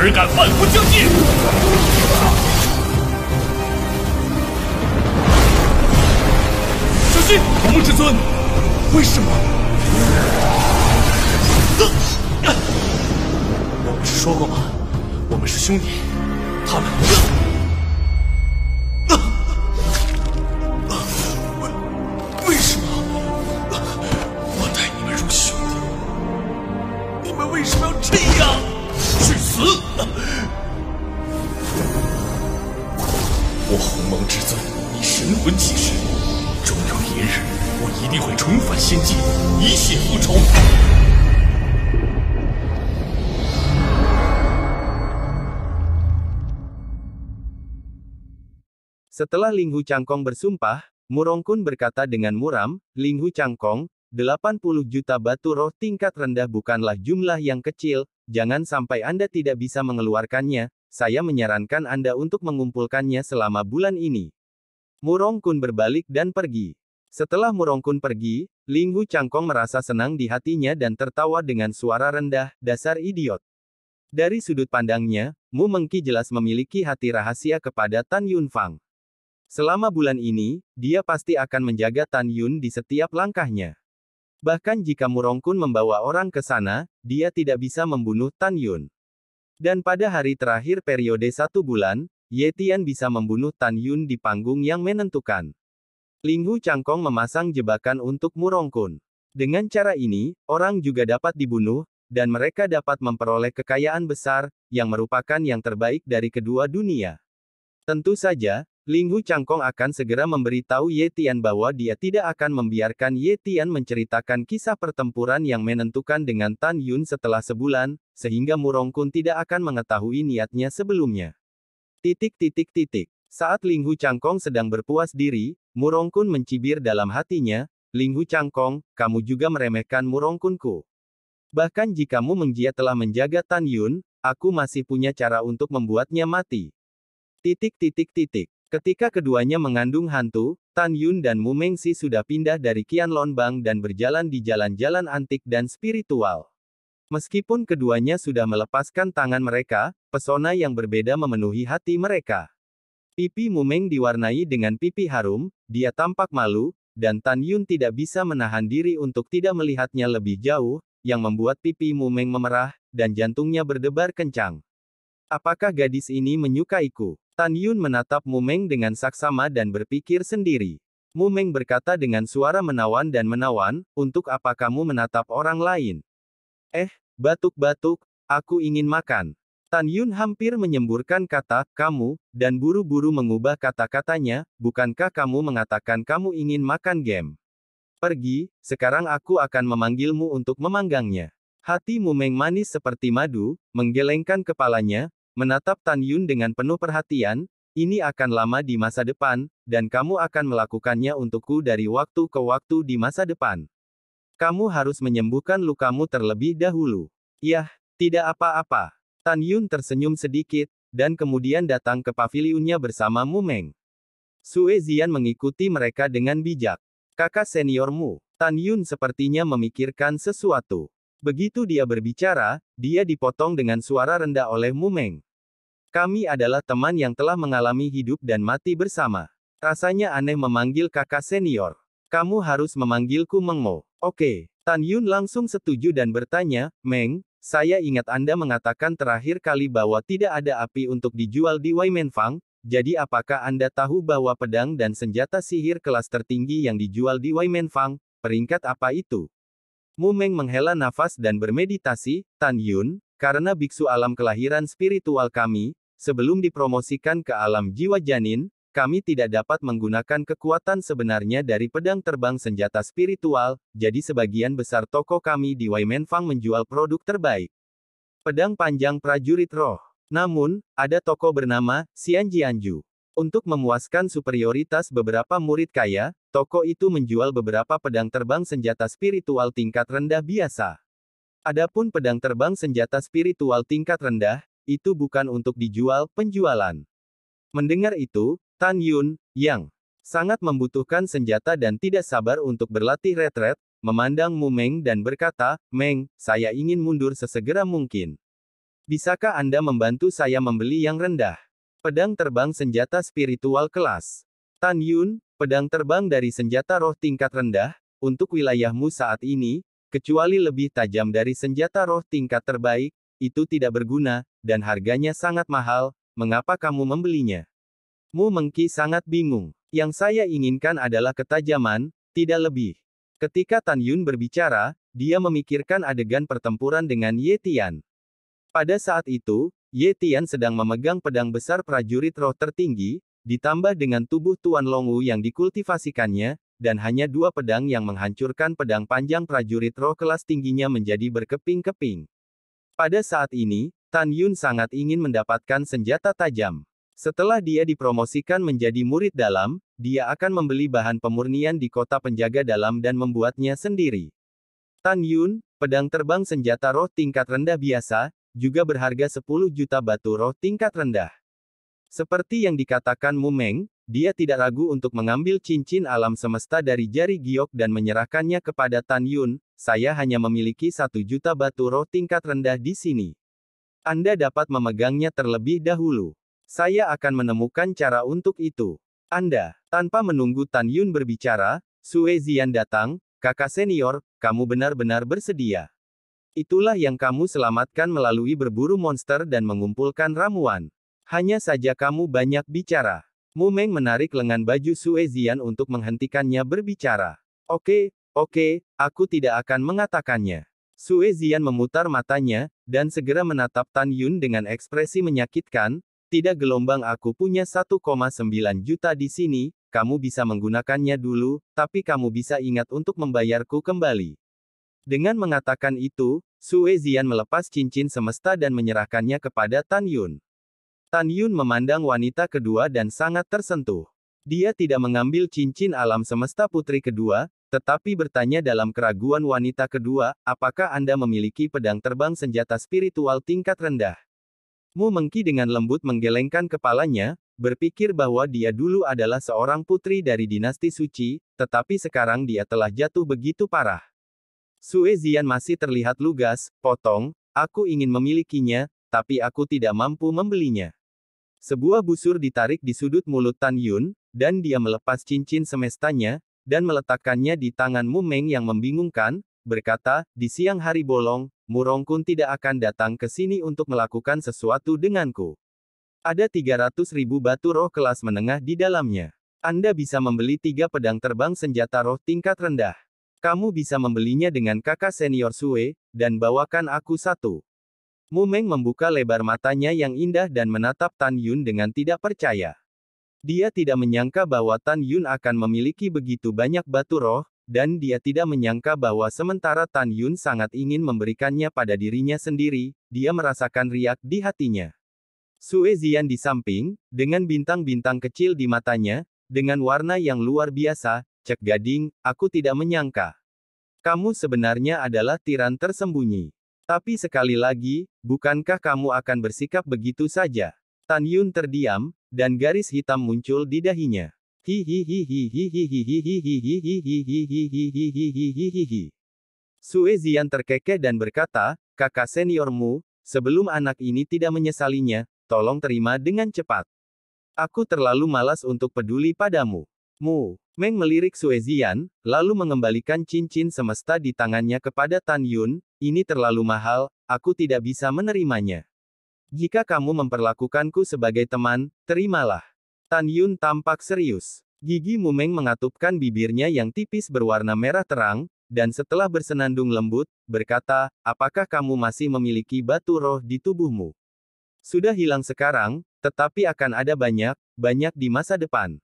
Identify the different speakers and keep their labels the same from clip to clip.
Speaker 1: 尔敢漫无疆界！小心，鸿蒙至尊！为什么？我不是说过吗？我们是兄弟。他们。为什么？我待你们如兄弟，你们为什么要这样？去死！我鸿蒙至尊以神魂起誓，终有一日，我一定会重返仙界，以血复仇。
Speaker 2: Setelah Linghu Cangkong bersumpah, Murongkun berkata dengan muram, Linghu Cangkong, 80 juta batu roh tingkat rendah bukanlah jumlah yang kecil, jangan sampai Anda tidak bisa mengeluarkannya, saya menyarankan Anda untuk mengumpulkannya selama bulan ini. Murongkun berbalik dan pergi. Setelah Murongkun pergi, Linghu Cangkong merasa senang di hatinya dan tertawa dengan suara rendah, dasar idiot. Dari sudut pandangnya, Mu Mengki jelas memiliki hati rahasia kepada Tan Yunfang. Selama bulan ini, dia pasti akan menjaga Tan Yun di setiap langkahnya. Bahkan jika Murongkun membawa orang ke sana, dia tidak bisa membunuh Tan Yun. Dan pada hari terakhir periode 1 bulan, Ye Tian bisa membunuh Tan Yun di panggung yang menentukan. Linghu Cangkong memasang jebakan untuk Murongkun. Dengan cara ini, orang juga dapat dibunuh, dan mereka dapat memperoleh kekayaan besar, yang merupakan yang terbaik dari kedua dunia. Tentu saja, Linghu Cangkong akan segera memberitahu Ye Tian bahwa dia tidak akan membiarkan Ye Tian menceritakan kisah pertempuran yang menentukan dengan Tan Yun setelah sebulan, sehingga Murongkun tidak akan mengetahui niatnya sebelumnya. Saat Linghu Cangkong sedang berpuas diri, Murongkun mencibir dalam hatinya, Linghu Cangkong, kamu juga meremehkan Murongkunku. Bahkan jika Mu Mengjia telah menjaga Tan Yun, aku masih punya cara untuk membuatnya mati. Ketika keduanya mengandung hantu, Tan Yun dan Mu Mengxi sudah pindah dari Qianlonbang dan berjalan di jalan-jalan antik dan spiritual. Meskipun keduanya sudah melepaskan tangan mereka, pesona yang berbeda memenuhi hati mereka. Pipi Mu Meng diwarnai dengan pipi harum, dia tampak malu, dan Tan Yun tidak bisa menahan diri untuk tidak melihatnya lebih jauh, yang membuat pipi Mu Meng memerah, dan jantungnya berdebar kencang. Apakah gadis ini menyukaiku? Tan Yun menatap Mu Meng dengan saksama dan berpikir sendiri. Mu Meng berkata dengan suara menawan dan menawan, untuk apa kamu menatap orang lain? Batuk-batuk, aku ingin makan. Tan Yun hampir menyemburkan kata, kamu, dan buru-buru mengubah kata-katanya, bukankah kamu mengatakan kamu ingin makan game? Pergi, sekarang aku akan memanggilmu untuk memanggangnya. Hati Mu Meng manis seperti madu, menggelengkan kepalanya, menatap Tan Yun dengan penuh perhatian, ini akan lama di masa depan, dan kamu akan melakukannya untukku dari waktu ke waktu di masa depan. Kamu harus menyembuhkan lukamu terlebih dahulu. Yah, tidak apa-apa. Tan Yun tersenyum sedikit, dan kemudian datang ke pavilionnya bersama Mu Meng. Sue Zian mengikuti mereka dengan bijak. Kakak seniormu, Tan Yun sepertinya memikirkan sesuatu. Begitu dia berbicara, dia dipotong dengan suara rendah oleh Mu Meng. Kami adalah teman yang telah mengalami hidup dan mati bersama. Rasanya aneh memanggil kakak senior. Kamu harus memanggilku Mengmo. Oke. Tan Yun langsung setuju dan bertanya, Meng, saya ingat Anda mengatakan terakhir kali bahwa tidak ada api untuk dijual di Waimenfang, jadi apakah Anda tahu bahwa pedang dan senjata sihir kelas tertinggi yang dijual di Waimenfang, peringkat apa itu? Mu Meng menghela nafas dan bermeditasi, Tan Yun, karena biksu alam kelahiran spiritual kami, sebelum dipromosikan ke alam jiwa janin, kami tidak dapat menggunakan kekuatan sebenarnya dari pedang terbang senjata spiritual, jadi sebagian besar toko kami di Waimenfang menjual produk terbaik. Pedang panjang prajurit roh. Namun, ada toko bernama Xianjianju. Untuk memuaskan superioritas beberapa murid kaya, toko itu menjual beberapa pedang terbang senjata spiritual tingkat rendah biasa. Adapun pedang terbang senjata spiritual tingkat rendah, itu bukan untuk dijual, penjualan. Mendengar itu, Tan Yun, yang sangat membutuhkan senjata dan tidak sabar untuk berlatih retret, memandang Mu Meng dan berkata, Meng, saya ingin mundur sesegera mungkin. Bisakah Anda membantu saya membeli yang rendah? Pedang terbang senjata spiritual kelas Tan Yun, pedang terbang dari senjata roh tingkat rendah, untuk wilayahmu saat ini, kecuali lebih tajam dari senjata roh tingkat terbaik, itu tidak berguna, dan harganya sangat mahal, mengapa kamu membelinya? Mu Mengqi sangat bingung. Yang saya inginkan adalah ketajaman, tidak lebih. Ketika Tan Yun berbicara, dia memikirkan adegan pertempuran dengan Ye Tian. Pada saat itu, Ye Tian sedang memegang pedang besar prajurit roh tertinggi, ditambah dengan tubuh Tuan Longwu yang dikultivasikannya, dan hanya dua pedang yang menghancurkan pedang panjang prajurit roh kelas tingginya menjadi berkeping-keping. Pada saat ini, Tan Yun sangat ingin mendapatkan senjata tajam. Setelah dia dipromosikan menjadi murid dalam, dia akan membeli bahan pemurnian di kota penjaga dalam dan membuatnya sendiri. Tan Yun, pedang terbang senjata roh tingkat rendah biasa, juga berharga 10 juta batu roh tingkat rendah. Seperti yang dikatakan Mu Meng, dia tidak ragu untuk mengambil cincin alam semesta dari jari giok dan menyerahkannya kepada Tan Yun. Saya hanya memiliki 1 juta batu roh tingkat rendah di sini. Anda dapat memegangnya terlebih dahulu. Saya akan menemukan cara untuk itu. Anda, tanpa menunggu Tan Yun berbicara, Sue Zian datang, kakak senior, kamu benar-benar bersedia. Itulah yang kamu selamatkan melalui berburu monster dan mengumpulkan ramuan. Hanya saja kamu banyak bicara. Mu Meng menarik lengan baju Sue Zian untuk menghentikannya berbicara. Oke, aku tidak akan mengatakannya. Sue Zian memutar matanya, dan segera menatap Tan Yun dengan ekspresi menyakitkan. Tidak gelombang aku punya 1,9 juta di sini, kamu bisa menggunakannya dulu, tapi kamu bisa ingat untuk membayarku kembali. Dengan mengatakan itu, Sue Zian melepas cincin semesta dan menyerahkannya kepada Tan Yun. Tan Yun memandang wanita kedua dan sangat tersentuh. Dia tidak mengambil cincin alam semesta putri kedua, tetapi bertanya dalam keraguan wanita kedua, apakah Anda memiliki pedang terbang senjata spiritual tingkat rendah? Mu Mengqi dengan lembut menggelengkan kepalanya, berpikir bahwa dia dulu adalah seorang putri dari dinasti suci, tetapi sekarang dia telah jatuh begitu parah. Sue Zian masih terlihat lugas, aku ingin memilikinya, tapi aku tidak mampu membelinya. Sebuah busur ditarik di sudut mulut Tan Yun, dan dia melepas cincin semestanya, dan meletakkannya di tangan Mu Meng yang membingungkan, berkata, di siang hari bolong, Mu Rongkun tidak akan datang ke sini untuk melakukan sesuatu denganku. Ada 300.000 batu roh kelas menengah di dalamnya. Anda bisa membeli 3 pedang terbang senjata roh tingkat rendah. Kamu bisa membelinya dengan kakak senior Sue, dan bawakan aku 1. Mu Meng membuka lebar matanya yang indah dan menatap Tan Yun dengan tidak percaya. Dia tidak menyangka bahwa Tan Yun akan memiliki begitu banyak batu roh, dan dia tidak menyangka bahwa sementara Tan Yun sangat ingin memberikannya pada dirinya sendiri, dia merasakan riak di hatinya. Sue Zian di samping, dengan bintang-bintang kecil di matanya, dengan warna yang luar biasa, cek gading, aku tidak menyangka. Kamu sebenarnya adalah tiran tersembunyi. Tapi sekali lagi, bukankah kamu akan bersikap begitu saja? Tan Yun terdiam, dan garis hitam muncul di dahinya. Sue Zian terkekeh dan berkata, kakak seniormu, sebelum anak ini tidak menyesalinya, tolong terima dengan cepat. Aku terlalu malas untuk peduli padamu. Mu Meng melirik Sue Zian, lalu mengembalikan cincin semesta di tangannya kepada Tan Yun, ini terlalu mahal, aku tidak bisa menerimanya. Jika kamu memperlakukanku sebagai teman, terimalah. Tan Yun tampak serius. Gigi Mu Meng mengatupkan bibirnya yang tipis berwarna merah terang, dan setelah bersenandung lembut, berkata, apakah kamu masih memiliki batu roh di tubuhmu? Sudah hilang sekarang, tetapi akan ada banyak di masa depan.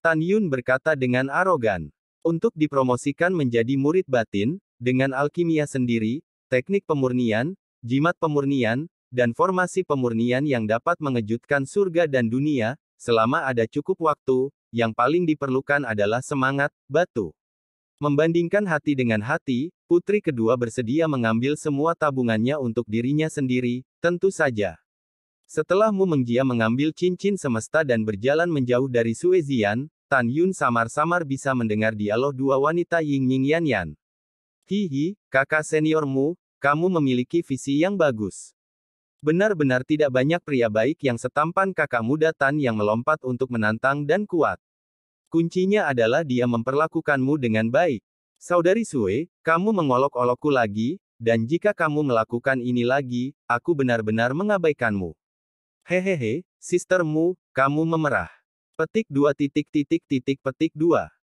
Speaker 2: Tan Yun berkata dengan arogan. Untuk dipromosikan menjadi murid batin, dengan alkimia sendiri, teknik pemurnian, jimat pemurnian, dan formasi pemurnian yang dapat mengejutkan surga dan dunia, selama ada cukup waktu, yang paling diperlukan adalah semangat, batu. Membandingkan hati dengan hati, putri kedua bersedia mengambil semua tabungannya untuk dirinya sendiri, tentu saja. Setelah Mu Mengjia mengambil cincin semesta dan berjalan menjauh dari Sue Zian, Tan Yun samar-samar bisa mendengar dialog dua wanita Ying Ying Yan Yan. Hihi, kakak seniormu, kamu memiliki visi yang bagus. Benar-benar tidak banyak pria baik yang setampan kakak muda Tan yang melompat untuk menantang dan kuat. Kuncinya adalah dia memperlakukanmu dengan baik. Saudari Sue, kamu mengolok-olokku lagi, dan jika kamu melakukan ini lagi, aku benar-benar mengabaikanmu. Hehehe, sistermu, kamu memerah. Petik 2.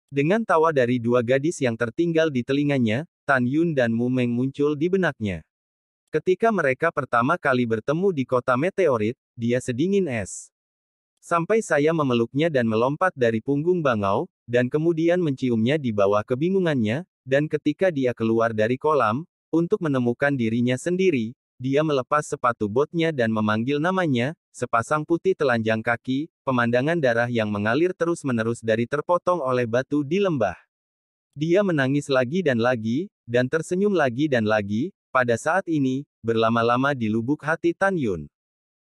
Speaker 2: Dengan tawa dari dua gadis yang tertinggal di telinganya, Tan Yun dan Mu Meng muncul di benaknya. Ketika mereka pertama kali bertemu di kota meteorit, dia sedingin es. Sampai saya memeluknya dan melompat dari punggung bangau, dan kemudian menciumnya di bawah kebingungannya, dan ketika dia keluar dari kolam, untuk menemukan dirinya sendiri, dia melepas sepatu botnya dan memanggil namanya, sepasang putih telanjang kaki, pemandangan darah yang mengalir terus-menerus dari terpotong oleh batu di lembah. Dia menangis lagi, dan tersenyum lagi dan lagi. Pada saat ini, berlama-lama di lubuk hati Tan Yun.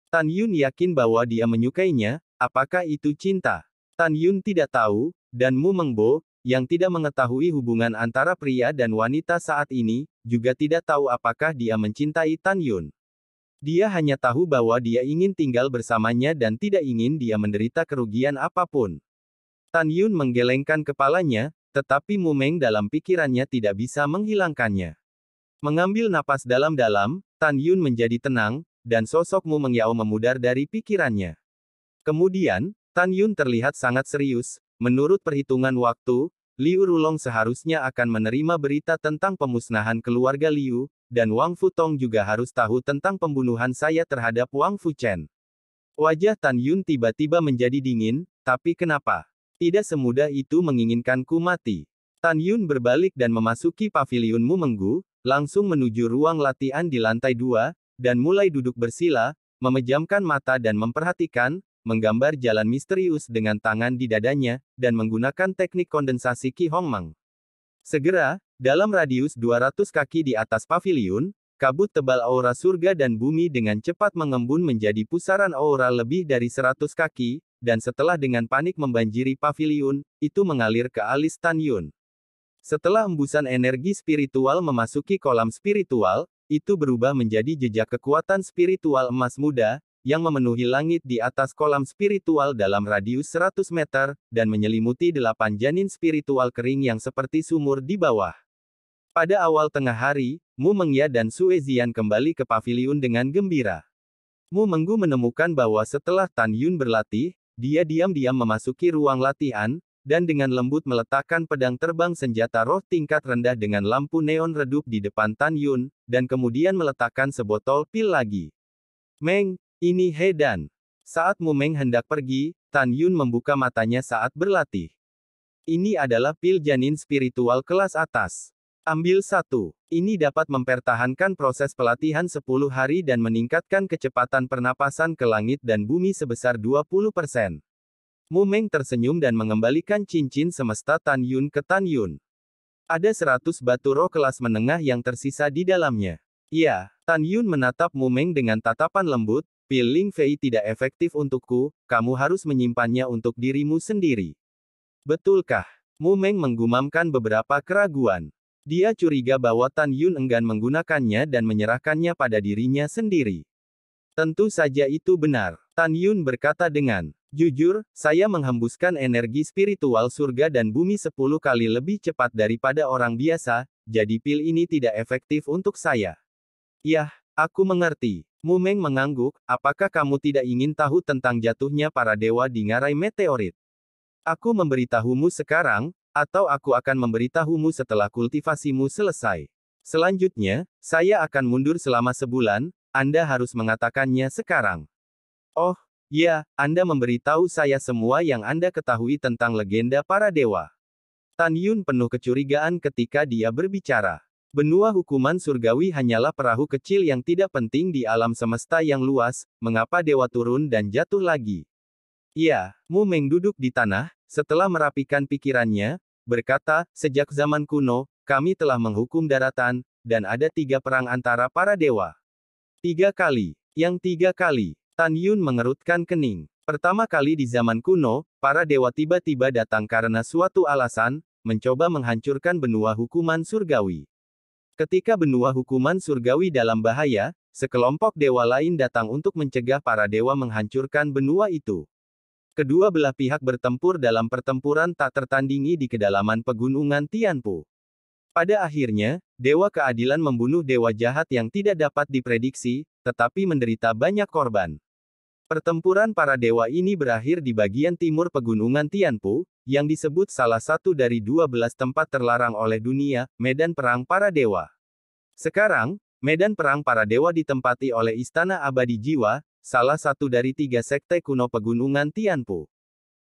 Speaker 2: Tan Yun yakin bahwa dia menyukainya, apakah itu cinta? Tan Yun tidak tahu, dan Mu Mengbo, yang tidak mengetahui hubungan antara pria dan wanita saat ini, juga tidak tahu apakah dia mencintai Tan Yun. Dia hanya tahu bahwa dia ingin tinggal bersamanya dan tidak ingin dia menderita kerugian apapun. Tan Yun menggelengkan kepalanya, tetapi Mu Meng dalam pikirannya tidak bisa menghilangkannya. Mengambil napas dalam-dalam, Tan Yun menjadi tenang, dan sosok Mu Mengyao memudar dari pikirannya. Kemudian, Tan Yun terlihat sangat serius. Menurut perhitungan waktu, Liu Rulong seharusnya akan menerima berita tentang pemusnahan keluarga Liu, dan Wang Futong juga harus tahu tentang pembunuhan saya terhadap Wang Fuchen. Wajah Tan Yun tiba-tiba menjadi dingin, tapi kenapa? Tidak semudah itu menginginkanku mati. Tan Yun berbalik dan memasuki paviliun Mu Menggu, langsung menuju ruang latihan di lantai 2, dan mulai duduk bersila, memejamkan mata dan memperhatikan, menggambar jalan misterius dengan tangan di dadanya, dan menggunakan teknik kondensasi Qi Hongmeng. Segera, dalam radius 200 kaki di atas paviliun, kabut tebal aura surga dan bumi dengan cepat mengembun menjadi pusaran aura lebih dari 100 kaki, dan setelah dengan panik membanjiri paviliun, itu mengalir ke alis Tan Yun. Setelah embusan energi spiritual memasuki kolam spiritual, itu berubah menjadi jejak kekuatan spiritual emas muda, yang memenuhi langit di atas kolam spiritual dalam radius 100 meter, dan menyelimuti 8 janin spiritual kering yang seperti sumur di bawah. Pada awal tengah hari, Mu Mengya dan Sue Zian kembali ke paviliun dengan gembira. Mu Menggu menemukan bahwa setelah Tan Yun berlatih, dia diam-diam memasuki ruang latihan, dan dengan lembut meletakkan pedang terbang senjata roh tingkat rendah dengan lampu neon redup di depan Tan Yun, dan kemudian meletakkan sebotol pil lagi. Meng, ini Hedan. Saat Mu Meng hendak pergi, Tan Yun membuka matanya saat berlatih. Ini adalah pil janin spiritual kelas atas. Ambil satu. Ini dapat mempertahankan proses pelatihan 10 hari dan meningkatkan kecepatan pernapasan ke langit dan bumi sebesar 20%. Mu Meng tersenyum dan mengembalikan cincin semesta Tan Yun ke Tan Yun. Ada 100 batu roh kelas menengah yang tersisa di dalamnya. Ya, Tan Yun menatap Mu Meng dengan tatapan lembut, pil Ling Fei tidak efektif untukku, kamu harus menyimpannya untuk dirimu sendiri. Betulkah? Mu Meng menggumamkan beberapa keraguan. Dia curiga bahwa Tan Yun enggan menggunakannya dan menyerahkannya pada dirinya sendiri. Tentu saja itu benar. Tan Yun berkata dengan jujur, saya menghembuskan energi spiritual surga dan bumi 10 kali lebih cepat daripada orang biasa, jadi pil ini tidak efektif untuk saya. Yah, aku mengerti. Mu Meng mengangguk, apakah kamu tidak ingin tahu tentang jatuhnya para dewa di ngarai meteorit? Aku memberitahumu sekarang, atau aku akan memberitahumu setelah kultivasimu selesai. Selanjutnya, saya akan mundur selama sebulan, Anda harus mengatakannya sekarang. Oh, ya, Anda memberitahu saya semua yang Anda ketahui tentang legenda para dewa. Tan Yun penuh kecurigaan ketika dia berbicara. Benua hukuman surgawi hanyalah perahu kecil yang tidak penting di alam semesta yang luas, mengapa dewa turun dan jatuh lagi? Ya, Mu Meng duduk di tanah, setelah merapikan pikirannya, berkata, sejak zaman kuno, kami telah menghukum daratan, dan ada 3 perang antara para dewa. 3 kali. Yang 3 kali. Tan Yun mengerutkan kening. Pertama kali di zaman kuno, para dewa tiba-tiba datang karena suatu alasan, mencoba menghancurkan benua hukuman surgawi. Ketika benua hukuman surgawi dalam bahaya, sekelompok dewa lain datang untuk mencegah para dewa menghancurkan benua itu. Kedua belah pihak bertempur dalam pertempuran tak tertandingi di kedalaman pegunungan Tianpu. Pada akhirnya, Dewa Keadilan membunuh dewa jahat yang tidak dapat diprediksi, tetapi menderita banyak korban. Pertempuran para dewa ini berakhir di bagian timur pegunungan Tianpu, yang disebut salah satu dari 12 tempat terlarang oleh dunia, medan perang para dewa. Sekarang, medan perang para dewa ditempati oleh Istana Abadi Jiwa, salah satu dari 3 sekte kuno pegunungan Tianpu.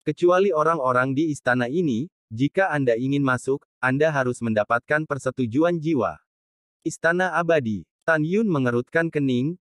Speaker 2: Kecuali orang-orang di istana ini, jika Anda ingin masuk, Anda harus mendapatkan persetujuan jiwa. Istana Abadi. Tan Yun mengerutkan kening,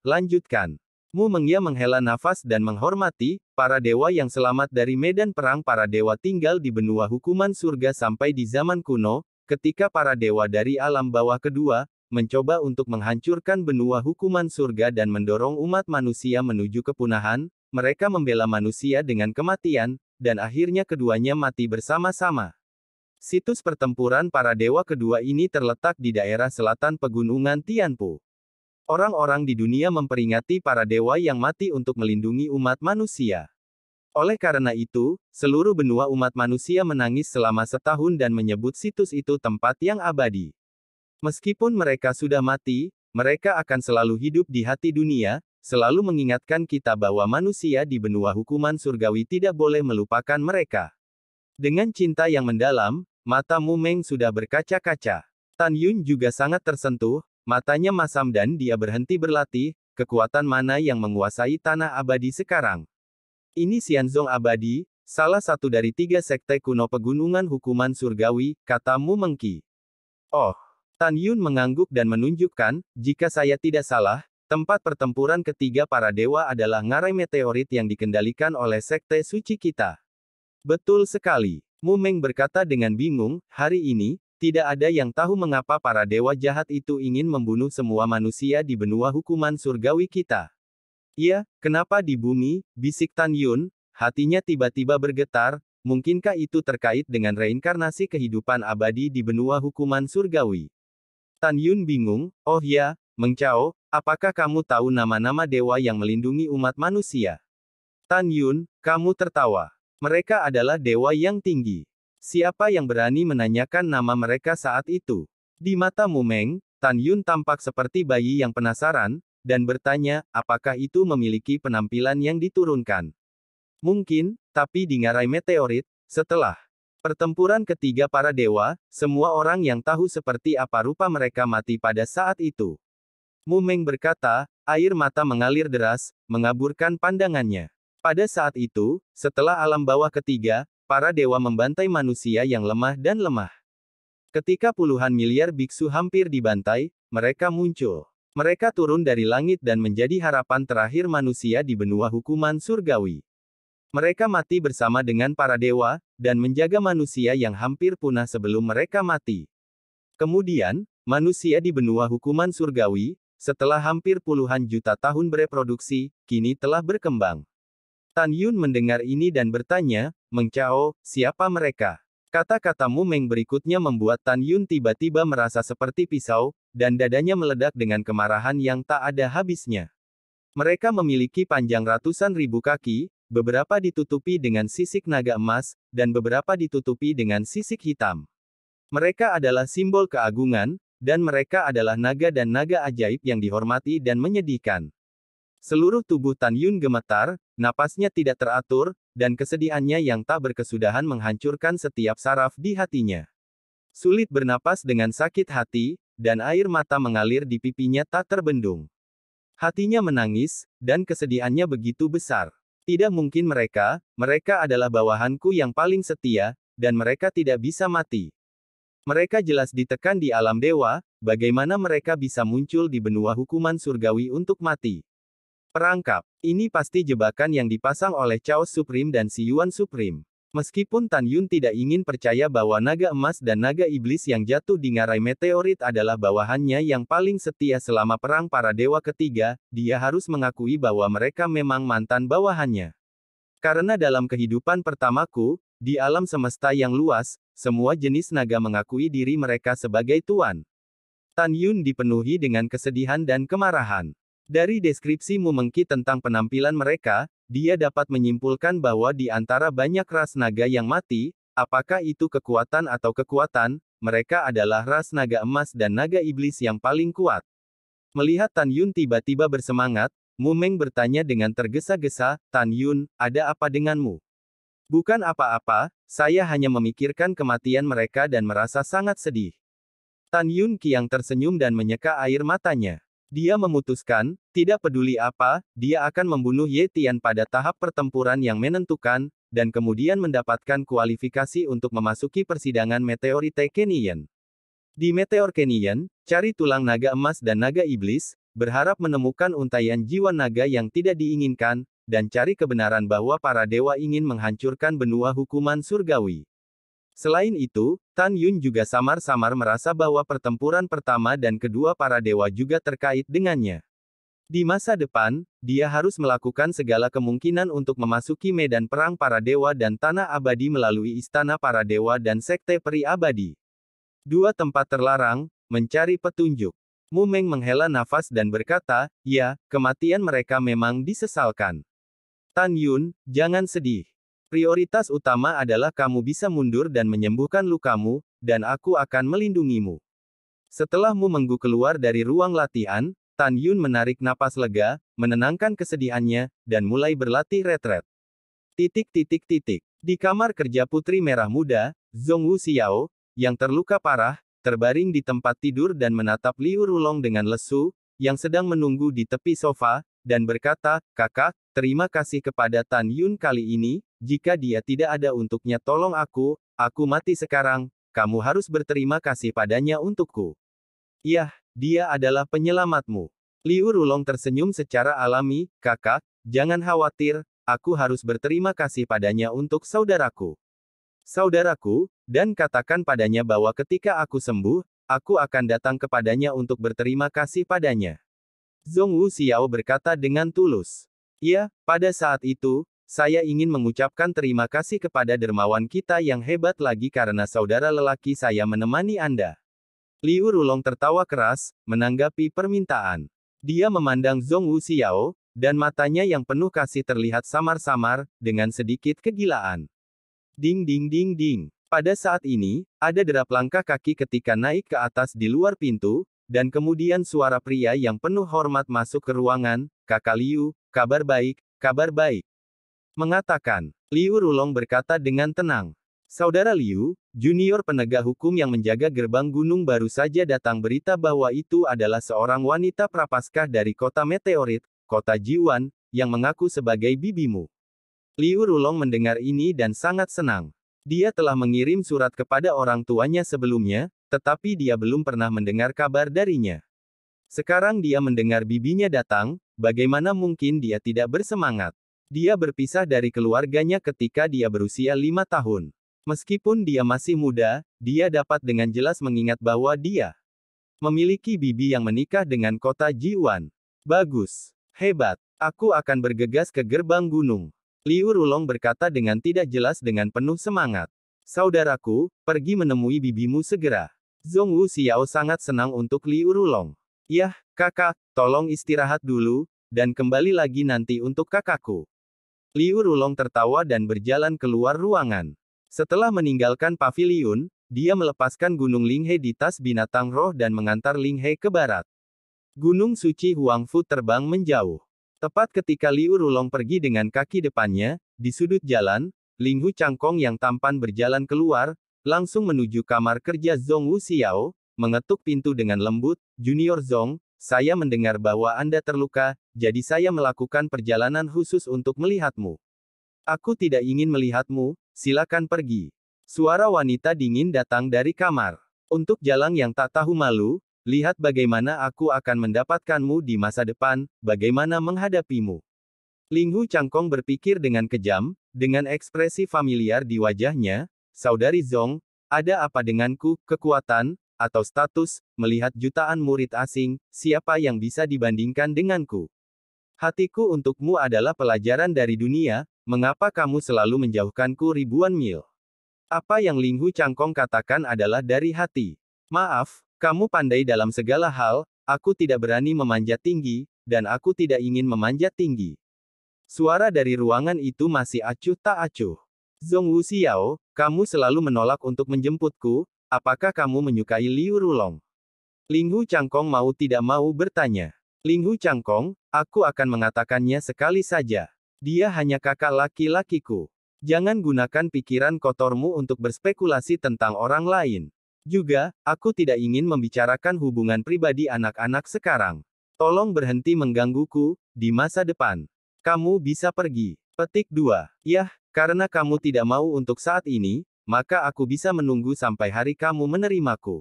Speaker 2: lanjutkan. Mu Mengya menghela nafas dan menghormati, para dewa yang selamat dari medan perang para dewa tinggal di benua hukuman surga sampai di zaman kuno, ketika para dewa dari alam bawah kedua, mencoba untuk menghancurkan benua hukuman surga dan mendorong umat manusia menuju kepunahan, mereka membela manusia dengan kematian, dan akhirnya keduanya mati bersama-sama. Situs pertempuran para dewa kedua ini terletak di daerah selatan pegunungan Tianpu. Orang-orang di dunia memperingati para dewa yang mati untuk melindungi umat manusia. Oleh karena itu, seluruh benua umat manusia menangis selama setahun dan menyebut situs itu tempat yang abadi. Meskipun mereka sudah mati, mereka akan selalu hidup di hati dunia, selalu mengingatkan kita bahwa manusia di benua hukuman surgawi tidak boleh melupakan mereka. Dengan cinta yang mendalam, mata Mu Meng sudah berkaca-kaca. Tan Yun juga sangat tersentuh, matanya masam dan dia berhenti berlatih, kekuatan mana yang menguasai tanah abadi sekarang. Ini Xianzong Abadi, salah satu dari 3 sekte kuno pegunungan hukuman surgawi, kata Mu Mengki. Oh. Tan Yun mengangguk dan menunjukkan, jika saya tidak salah, tempat pertempuran ketiga para dewa adalah ngarai meteorit yang dikendalikan oleh sekte suci kita. Betul sekali. Mu Meng berkata dengan bingung, hari ini, tidak ada yang tahu mengapa para dewa jahat itu ingin membunuh semua manusia di benua hukuman surgawi kita. Iya, kenapa di bumi, bisik Tan Yun, hatinya tiba-tiba bergetar, mungkinkah itu terkait dengan reinkarnasi kehidupan abadi di benua hukuman surgawi? Tan Yun bingung, oh ya, Meng Chao, apakah kamu tahu nama-nama dewa yang melindungi umat manusia? Tan Yun, kamu tertawa. Mereka adalah dewa yang tinggi. Siapa yang berani menanyakan nama mereka saat itu? Di mata Mu Meng, Tan Yun tampak seperti bayi yang penasaran, dan bertanya, apakah itu memiliki penampilan yang diturunkan? Mungkin, tapi di ngarai meteorit, setelah pertempuran ketiga para dewa, semua orang yang tahu seperti apa rupa mereka mati pada saat itu. Mu Meng berkata, air mata mengalir deras, mengaburkan pandangannya. Pada saat itu, setelah alam bawah ketiga, para dewa membantai manusia yang lemah dan lemah. Ketika puluhan miliar biksu hampir dibantai, mereka muncul. Mereka turun dari langit dan menjadi harapan terakhir manusia di benua hukuman surgawi. Mereka mati bersama dengan para dewa, dan menjaga manusia yang hampir punah sebelum mereka mati. Kemudian, manusia di benua hukuman surgawi, setelah hampir puluhan juta tahun bereproduksi, kini telah berkembang. Tan Yun mendengar ini dan bertanya, Meng Chao, siapa mereka? Kata-kata Mu Meng berikutnya membuat Tan Yun tiba-tiba merasa seperti pisau, dan dadanya meledak dengan kemarahan yang tak ada habisnya. Mereka memiliki panjang ratusan ribu kaki, beberapa ditutupi dengan sisik naga emas, dan beberapa ditutupi dengan sisik hitam. Mereka adalah simbol keagungan, dan mereka adalah naga dan naga ajaib yang dihormati dan menyedihkan. Seluruh tubuh Tan Yun gemetar, napasnya tidak teratur, dan kesedihannya yang tak berkesudahan menghancurkan setiap saraf di hatinya. Sulit bernapas dengan sakit hati, dan air mata mengalir di pipinya tak terbendung. Hatinya menangis, dan kesedihannya begitu besar. Tidak mungkin mereka adalah bawahanku yang paling setia, dan mereka tidak bisa mati. Mereka jelas ditekan di alam dewa, bagaimana mereka bisa muncul di benua hukuman surgawi untuk mati? Perangkap. Ini pasti jebakan yang dipasang oleh Chaos Supreme dan Si Yuan Supreme. Meskipun Tan Yun tidak ingin percaya bahwa naga emas dan naga iblis yang jatuh di ngarai meteorit adalah bawahannya yang paling setia selama perang para dewa ketiga, dia harus mengakui bahwa mereka memang mantan bawahannya. Karena dalam kehidupan pertamaku, di alam semesta yang luas, semua jenis naga mengakui diri mereka sebagai tuan. Tan Yun dipenuhi dengan kesedihan dan kemarahan. Dari deskripsi Mu Mengki tentang penampilan mereka, dia dapat menyimpulkan bahwa di antara banyak ras naga yang mati, apakah itu kekuatan atau kekuatan, mereka adalah ras naga emas dan naga iblis yang paling kuat. Melihat Tan Yun tiba-tiba bersemangat, Mu Meng bertanya dengan tergesa-gesa, "Tan Yun, ada apa denganmu?" "Bukan apa-apa, saya hanya memikirkan kematian mereka dan merasa sangat sedih." Tan Yun Qiang tersenyum dan menyeka air matanya. Dia memutuskan, tidak peduli apa, dia akan membunuh Ye Tian pada tahap pertempuran yang menentukan, dan kemudian mendapatkan kualifikasi untuk memasuki persidangan Meteorite Canyon. Di Meteor Canyon, cari tulang naga emas dan naga iblis, berharap menemukan untaian jiwa naga yang tidak diinginkan, dan cari kebenaran bahwa para dewa ingin menghancurkan benua hukuman surgawi. Selain itu, Tan Yun juga samar-samar merasa bahwa pertempuran pertama dan kedua para dewa juga terkait dengannya. Di masa depan, dia harus melakukan segala kemungkinan untuk memasuki medan perang para dewa dan tanah abadi melalui istana para dewa dan sekte peri abadi. Dua tempat terlarang, mencari petunjuk. Mu Meng menghela nafas dan berkata, "Ya, kematian mereka memang disesalkan. Tan Yun, jangan sedih. Prioritas utama adalah kamu bisa mundur dan menyembuhkan lukamu, dan aku akan melindungimu." Setelah Mu Menggu keluar dari ruang latihan, Tan Yun menarik napas lega, menenangkan kesedihannya, dan mulai berlatih retret. Di kamar kerja Putri Merah Muda, Zhong Wu Xiao, yang terluka parah, terbaring di tempat tidur dan menatap Liu Rulong dengan lesu, yang sedang menunggu di tepi sofa, dan berkata, "Kakak, terima kasih kepada Tan Yun kali ini. Jika dia tidak ada untuknya tolong aku mati sekarang, kamu harus berterima kasih padanya untukku." "Yah, dia adalah penyelamatmu." Liu Rulong tersenyum secara alami, "Kakak, jangan khawatir, aku harus berterima kasih padanya untuk saudaraku. Dan katakan padanya bahwa ketika aku sembuh, aku akan datang kepadanya untuk berterima kasih padanya." Zhong Wu Xiao berkata dengan tulus. "Ya, pada saat itu, saya ingin mengucapkan terima kasih kepada dermawan kita yang hebat lagi karena saudara lelaki saya menemani Anda." Liu Rulong tertawa keras, menanggapi permintaan. Dia memandang Zhong Wu Xiao, dan matanya yang penuh kasih terlihat samar-samar, dengan sedikit kegilaan. Ding ding ding ding. Pada saat ini, ada derap langkah kaki ketika naik ke atas di luar pintu, dan kemudian suara pria yang penuh hormat masuk ke ruangan, "Kakak Liu, kabar baik, kabar baik." Mengatakan. Liu Rulong berkata dengan tenang. "Saudara Liu, junior penegak hukum yang menjaga gerbang gunung baru saja datang berita bahwa itu adalah seorang wanita prapaskah dari kota Meteorit, kota Jiwan, yang mengaku sebagai bibimu." Liu Rulong mendengar ini dan sangat senang. Dia telah mengirim surat kepada orang tuanya sebelumnya, tetapi dia belum pernah mendengar kabar darinya. Sekarang dia mendengar bibinya datang, bagaimana mungkin dia tidak bersemangat? Dia berpisah dari keluarganya ketika dia berusia 5 tahun. Meskipun dia masih muda, dia dapat dengan jelas mengingat bahwa dia memiliki bibi yang menikah dengan kota Jiwan. "Bagus. Hebat. Aku akan bergegas ke gerbang gunung." Liu Rulong berkata dengan tidak jelas dengan penuh semangat. "Saudaraku, pergi menemui bibimu segera." Zhong Wu Xiao sangat senang untuk Liu Rulong. "Yah, kakak, tolong istirahat dulu, dan kembali lagi nanti untuk kakakku." Liu Rulong tertawa dan berjalan keluar ruangan. Setelah meninggalkan paviliun, dia melepaskan Gunung Linghe di tas binatang roh dan mengantar Linghe ke barat. Gunung suci Huangfu terbang menjauh. Tepat ketika Liu Rulong pergi dengan kaki depannya, di sudut jalan, Linghu Cangkong yang tampan berjalan keluar, langsung menuju kamar kerja Zhong Wu Xiao, mengetuk pintu dengan lembut, "Junior Zhong, saya mendengar bahwa Anda terluka, jadi saya melakukan perjalanan khusus untuk melihatmu." "Aku tidak ingin melihatmu, silakan pergi." Suara wanita dingin datang dari kamar. "Untuk jalang yang tak tahu malu, lihat bagaimana aku akan mendapatkanmu di masa depan, bagaimana menghadapimu." Linghu Cangkong berpikir dengan kejam, dengan ekspresi familiar di wajahnya, "Saudari Zhong, ada apa denganku, kekuatan, atau status, melihat jutaan murid asing, siapa yang bisa dibandingkan denganku? Hatiku untukmu adalah pelajaran dari dunia, mengapa kamu selalu menjauhkanku ribuan mil?" Apa yang Linghu Cangkong katakan adalah dari hati. "Maaf, Kamu pandai dalam segala hal, aku tidak berani memanjat tinggi, dan aku tidak ingin memanjat tinggi. Suara dari ruangan itu masih acuh tak acuh. Zhong Wuxiao, kamu selalu menolak untuk menjemputku, apakah kamu menyukai Liu Rulong? Ling Hu Changkong mau tidak mau bertanya. Ling Hu Changkong, aku akan mengatakannya sekali saja. Dia hanya kakak laki-lakiku. Jangan gunakan pikiran kotormu untuk berspekulasi tentang orang lain. Juga, aku tidak ingin membicarakan hubungan pribadi anak-anak sekarang. Tolong berhenti menggangguku, di masa depan. Kamu bisa pergi. Petik 2. Yah, karena kamu tidak mau untuk saat ini, maka aku bisa menunggu sampai hari kamu menerimaku.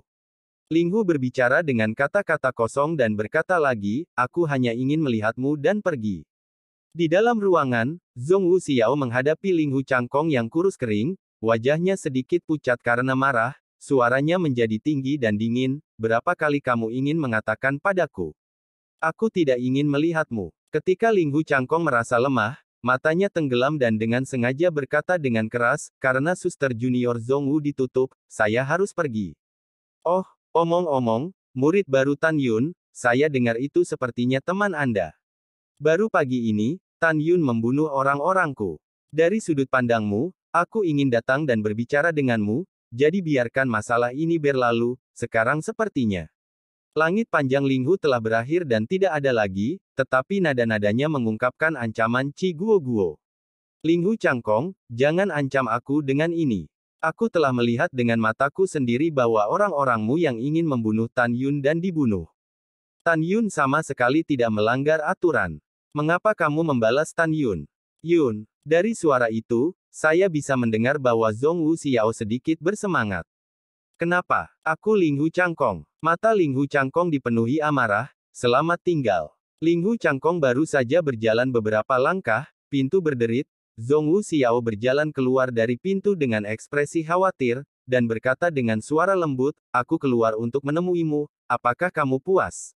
Speaker 2: Ling Hu berbicara dengan kata-kata kosong dan berkata lagi, aku hanya ingin melihatmu dan pergi. Di dalam ruangan, Zhong Wuxiao menghadapi Ling Hu Changkong yang kurus kering, wajahnya sedikit pucat karena marah, suaranya menjadi tinggi dan dingin, berapa kali kamu ingin mengatakan padaku? Aku tidak ingin melihatmu. Ketika Ling Hu Changkong merasa lemah, matanya tenggelam dan dengan sengaja berkata dengan keras, karena suster junior Zhong Wu ditutup, saya harus pergi. Oh, omong-omong, murid baru Tan Yun, saya dengar itu sepertinya teman Anda. Baru pagi ini, Tan Yun membunuh orang-orangku. Dari sudut pandangmu, aku ingin datang dan berbicara denganmu, jadi biarkan masalah ini berlalu, sekarang sepertinya. Langit panjang Ling Hu telah berakhir dan tidak ada lagi, tetapi nada-nadanya mengungkapkan ancaman Ci Guo Guo. Ling Hu Changkong, jangan ancam aku dengan ini. Aku telah melihat dengan mataku sendiri bahwa orang-orangmu yang ingin membunuh Tan Yun dan dibunuh. Tan Yun sama sekali tidak melanggar aturan. Mengapa kamu membalas Tan Yun? Yun, dari suara itu, saya bisa mendengar bahwa Zhong Wuxiao sedikit bersemangat. Kenapa? Aku Ling Hu Changkong. Mata Ling Hu Changkong dipenuhi amarah, selamat tinggal. Ling Hu Changkong baru saja berjalan beberapa langkah, pintu berderit, Zhong Wuxiao berjalan keluar dari pintu dengan ekspresi khawatir, dan berkata dengan suara lembut, aku keluar untuk menemuimu, apakah kamu puas?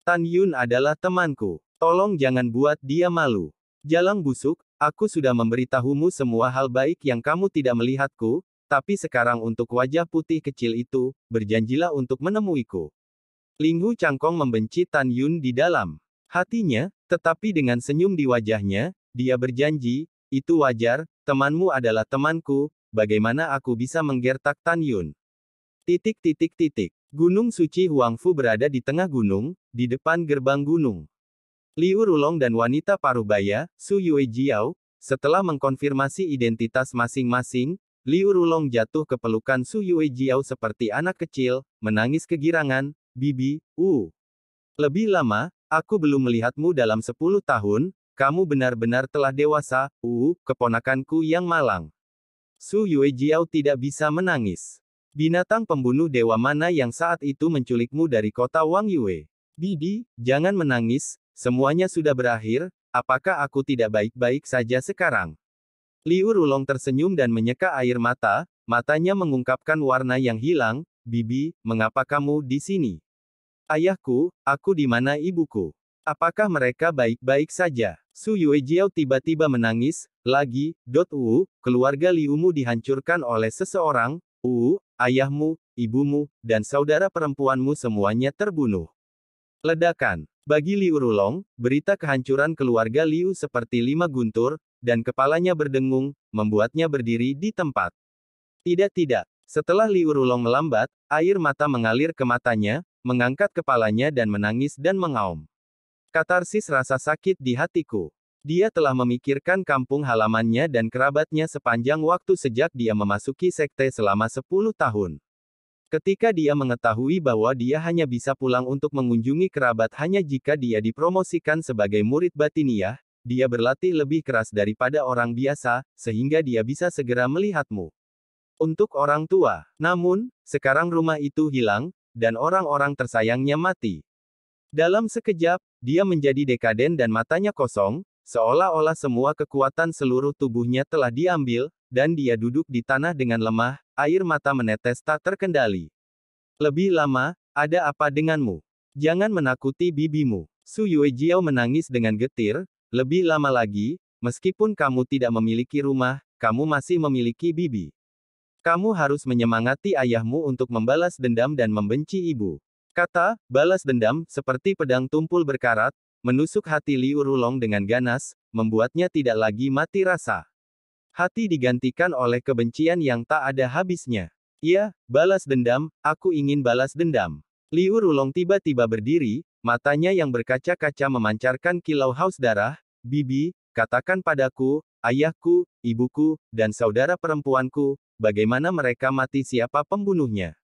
Speaker 2: Tan Yun adalah temanku. Tolong jangan buat dia malu. Jalang busuk, aku sudah memberitahumu semua hal baik yang kamu tidak melihatku, tapi sekarang untuk wajah putih kecil itu, berjanjilah untuk menemuiku. Ling Hu Changkong membenci Tan Yun di dalam hatinya, tetapi dengan senyum di wajahnya, dia berjanji, itu wajar, temanmu adalah temanku, bagaimana aku bisa menggertak Tan Yun? Titik. Gunung suci Huangfu berada di tengah gunung, di depan gerbang gunung. Liu Rulong dan wanita paruh baya, Su Yuejiao, setelah mengkonfirmasi identitas masing-masing, Liu Rulong jatuh ke pelukan Su Yuejiao seperti anak kecil, menangis kegirangan, Bibi, lebih lama, aku belum melihatmu dalam 10 tahun, kamu benar-benar telah dewasa, keponakanku yang malang. Su Yuejiao tidak bisa menangis. Binatang pembunuh dewa mana yang saat itu menculikmu dari kota Wang Yue? Bibi, jangan menangis, semuanya sudah berakhir, apakah aku tidak baik-baik saja sekarang? Liu Rulong tersenyum dan menyeka air mata, matanya mengungkapkan warna yang hilang, Bibi, mengapa kamu di sini? Ayahku, aku di mana ibuku? Apakah mereka baik-baik saja? Su Yuejiao tiba-tiba menangis, lagi, keluarga Liumu dihancurkan oleh seseorang, ayahmu, ibumu, dan saudara perempuanmu semuanya terbunuh. Ledakan. Bagi Liu Rulong, berita kehancuran keluarga Liu seperti 5 guntur, dan kepalanya berdengung, membuatnya berdiri di tempat. Tidak. Setelah Liu Rulong melambat, air mata mengalir ke matanya, mengangkat kepalanya dan menangis dan mengaum. Katarsis rasa sakit di hatiku. Dia telah memikirkan kampung halamannya dan kerabatnya sepanjang waktu sejak dia memasuki sekte selama 10 tahun. Ketika dia mengetahui bahwa dia hanya bisa pulang untuk mengunjungi kerabat hanya jika dia dipromosikan sebagai murid batiniah, dia berlatih lebih keras daripada orang biasa, sehingga dia bisa segera melihatmu. Untuk orang tua. Namun, sekarang rumah itu hilang, dan orang-orang tersayangnya mati. Dalam sekejap, dia menjadi dekaden dan matanya kosong, seolah-olah semua kekuatan seluruh tubuhnya telah diambil, dan dia duduk di tanah dengan lemah, air mata menetes tak terkendali. Lebih lama, ada apa denganmu? Jangan menakuti bibimu. Su Yuejiao menangis dengan getir, lebih lama lagi, meskipun kamu tidak memiliki rumah, kamu masih memiliki bibi. Kamu harus menyemangati ayahmu untuk membalas dendam dan membenci ibu. Kata, balas dendam, seperti pedang tumpul berkarat, menusuk hati Liu Rulong dengan ganas, membuatnya tidak lagi mati rasa. Hati digantikan oleh kebencian yang tak ada habisnya. Ya, balas dendam, aku ingin balas dendam. Liu Rulong tiba-tiba berdiri, matanya yang berkaca-kaca memancarkan kilau haus darah. Bibi, katakan padaku, ayahku, ibuku, dan saudara perempuanku, bagaimana mereka mati, siapa pembunuhnya.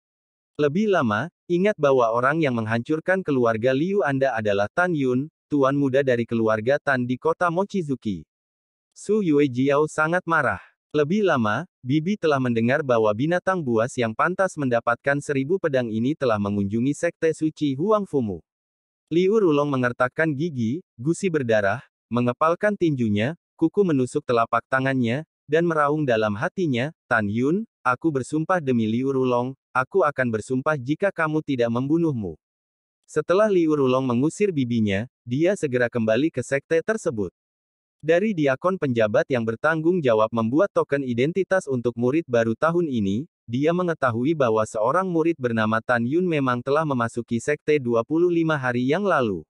Speaker 2: Lebih lama, ingat bahwa orang yang menghancurkan keluarga Liu Anda adalah Tan Yun, tuan muda dari keluarga Tan di kota Mochizuki. Su Yuejiao sangat marah. Lebih lama, Bibi telah mendengar bahwa binatang buas yang pantas mendapatkan 1000 pedang ini telah mengunjungi sekte suci Huang Fumu. Liu Rulong mengertakkan gigi, gusi berdarah, mengepalkan tinjunya, kuku menusuk telapak tangannya, dan meraung dalam hatinya, Tan Yun, aku bersumpah demi Liu Rulong, aku akan bersumpah jika kamu tidak membunuhmu. Setelah Liu Rulong mengusir bibinya, dia segera kembali ke sekte tersebut. Dari diakon penjabat yang bertanggung jawab membuat token identitas untuk murid baru tahun ini, dia mengetahui bahwa seorang murid bernama Tan Yun memang telah memasuki sekte 25 hari yang lalu.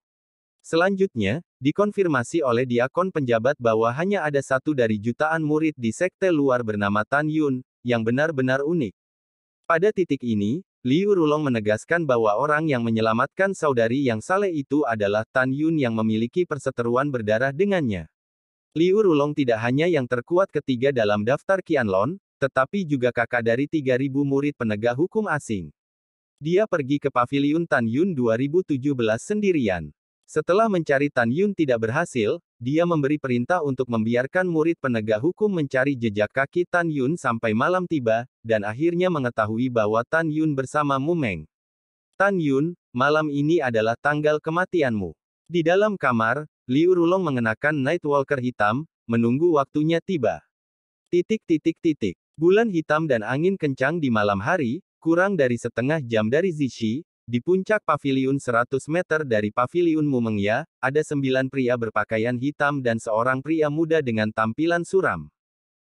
Speaker 2: Selanjutnya, dikonfirmasi oleh diakon penjabat bahwa hanya ada satu dari jutaan murid di sekte luar bernama Tan Yun, yang benar-benar unik. Pada titik ini, Liu Rulong menegaskan bahwa orang yang menyelamatkan saudari yang saleh itu adalah Tan Yun yang memiliki perseteruan berdarah dengannya. Liu Rulong tidak hanya yang terkuat ketiga dalam daftar Qianlong, tetapi juga kakak dari 3.000 murid penegak hukum asing. Dia pergi ke paviliun Tan Yun 2017 sendirian. Setelah mencari Tan Yun tidak berhasil, dia memberi perintah untuk membiarkan murid penegak hukum mencari jejak kaki Tan Yun sampai malam tiba, dan akhirnya mengetahui bahwa Tan Yun bersama Mu Meng. Tan Yun, malam ini adalah tanggal kematianmu. Di dalam kamar, Liu Rulong mengenakan Nightwalker hitam, menunggu waktunya tiba. Bulan hitam dan angin kencang di malam hari, kurang dari setengah jam dari Zishi, di puncak paviliun 100 meter dari paviliun Mu Mengya, ada 9 pria berpakaian hitam dan seorang pria muda dengan tampilan suram.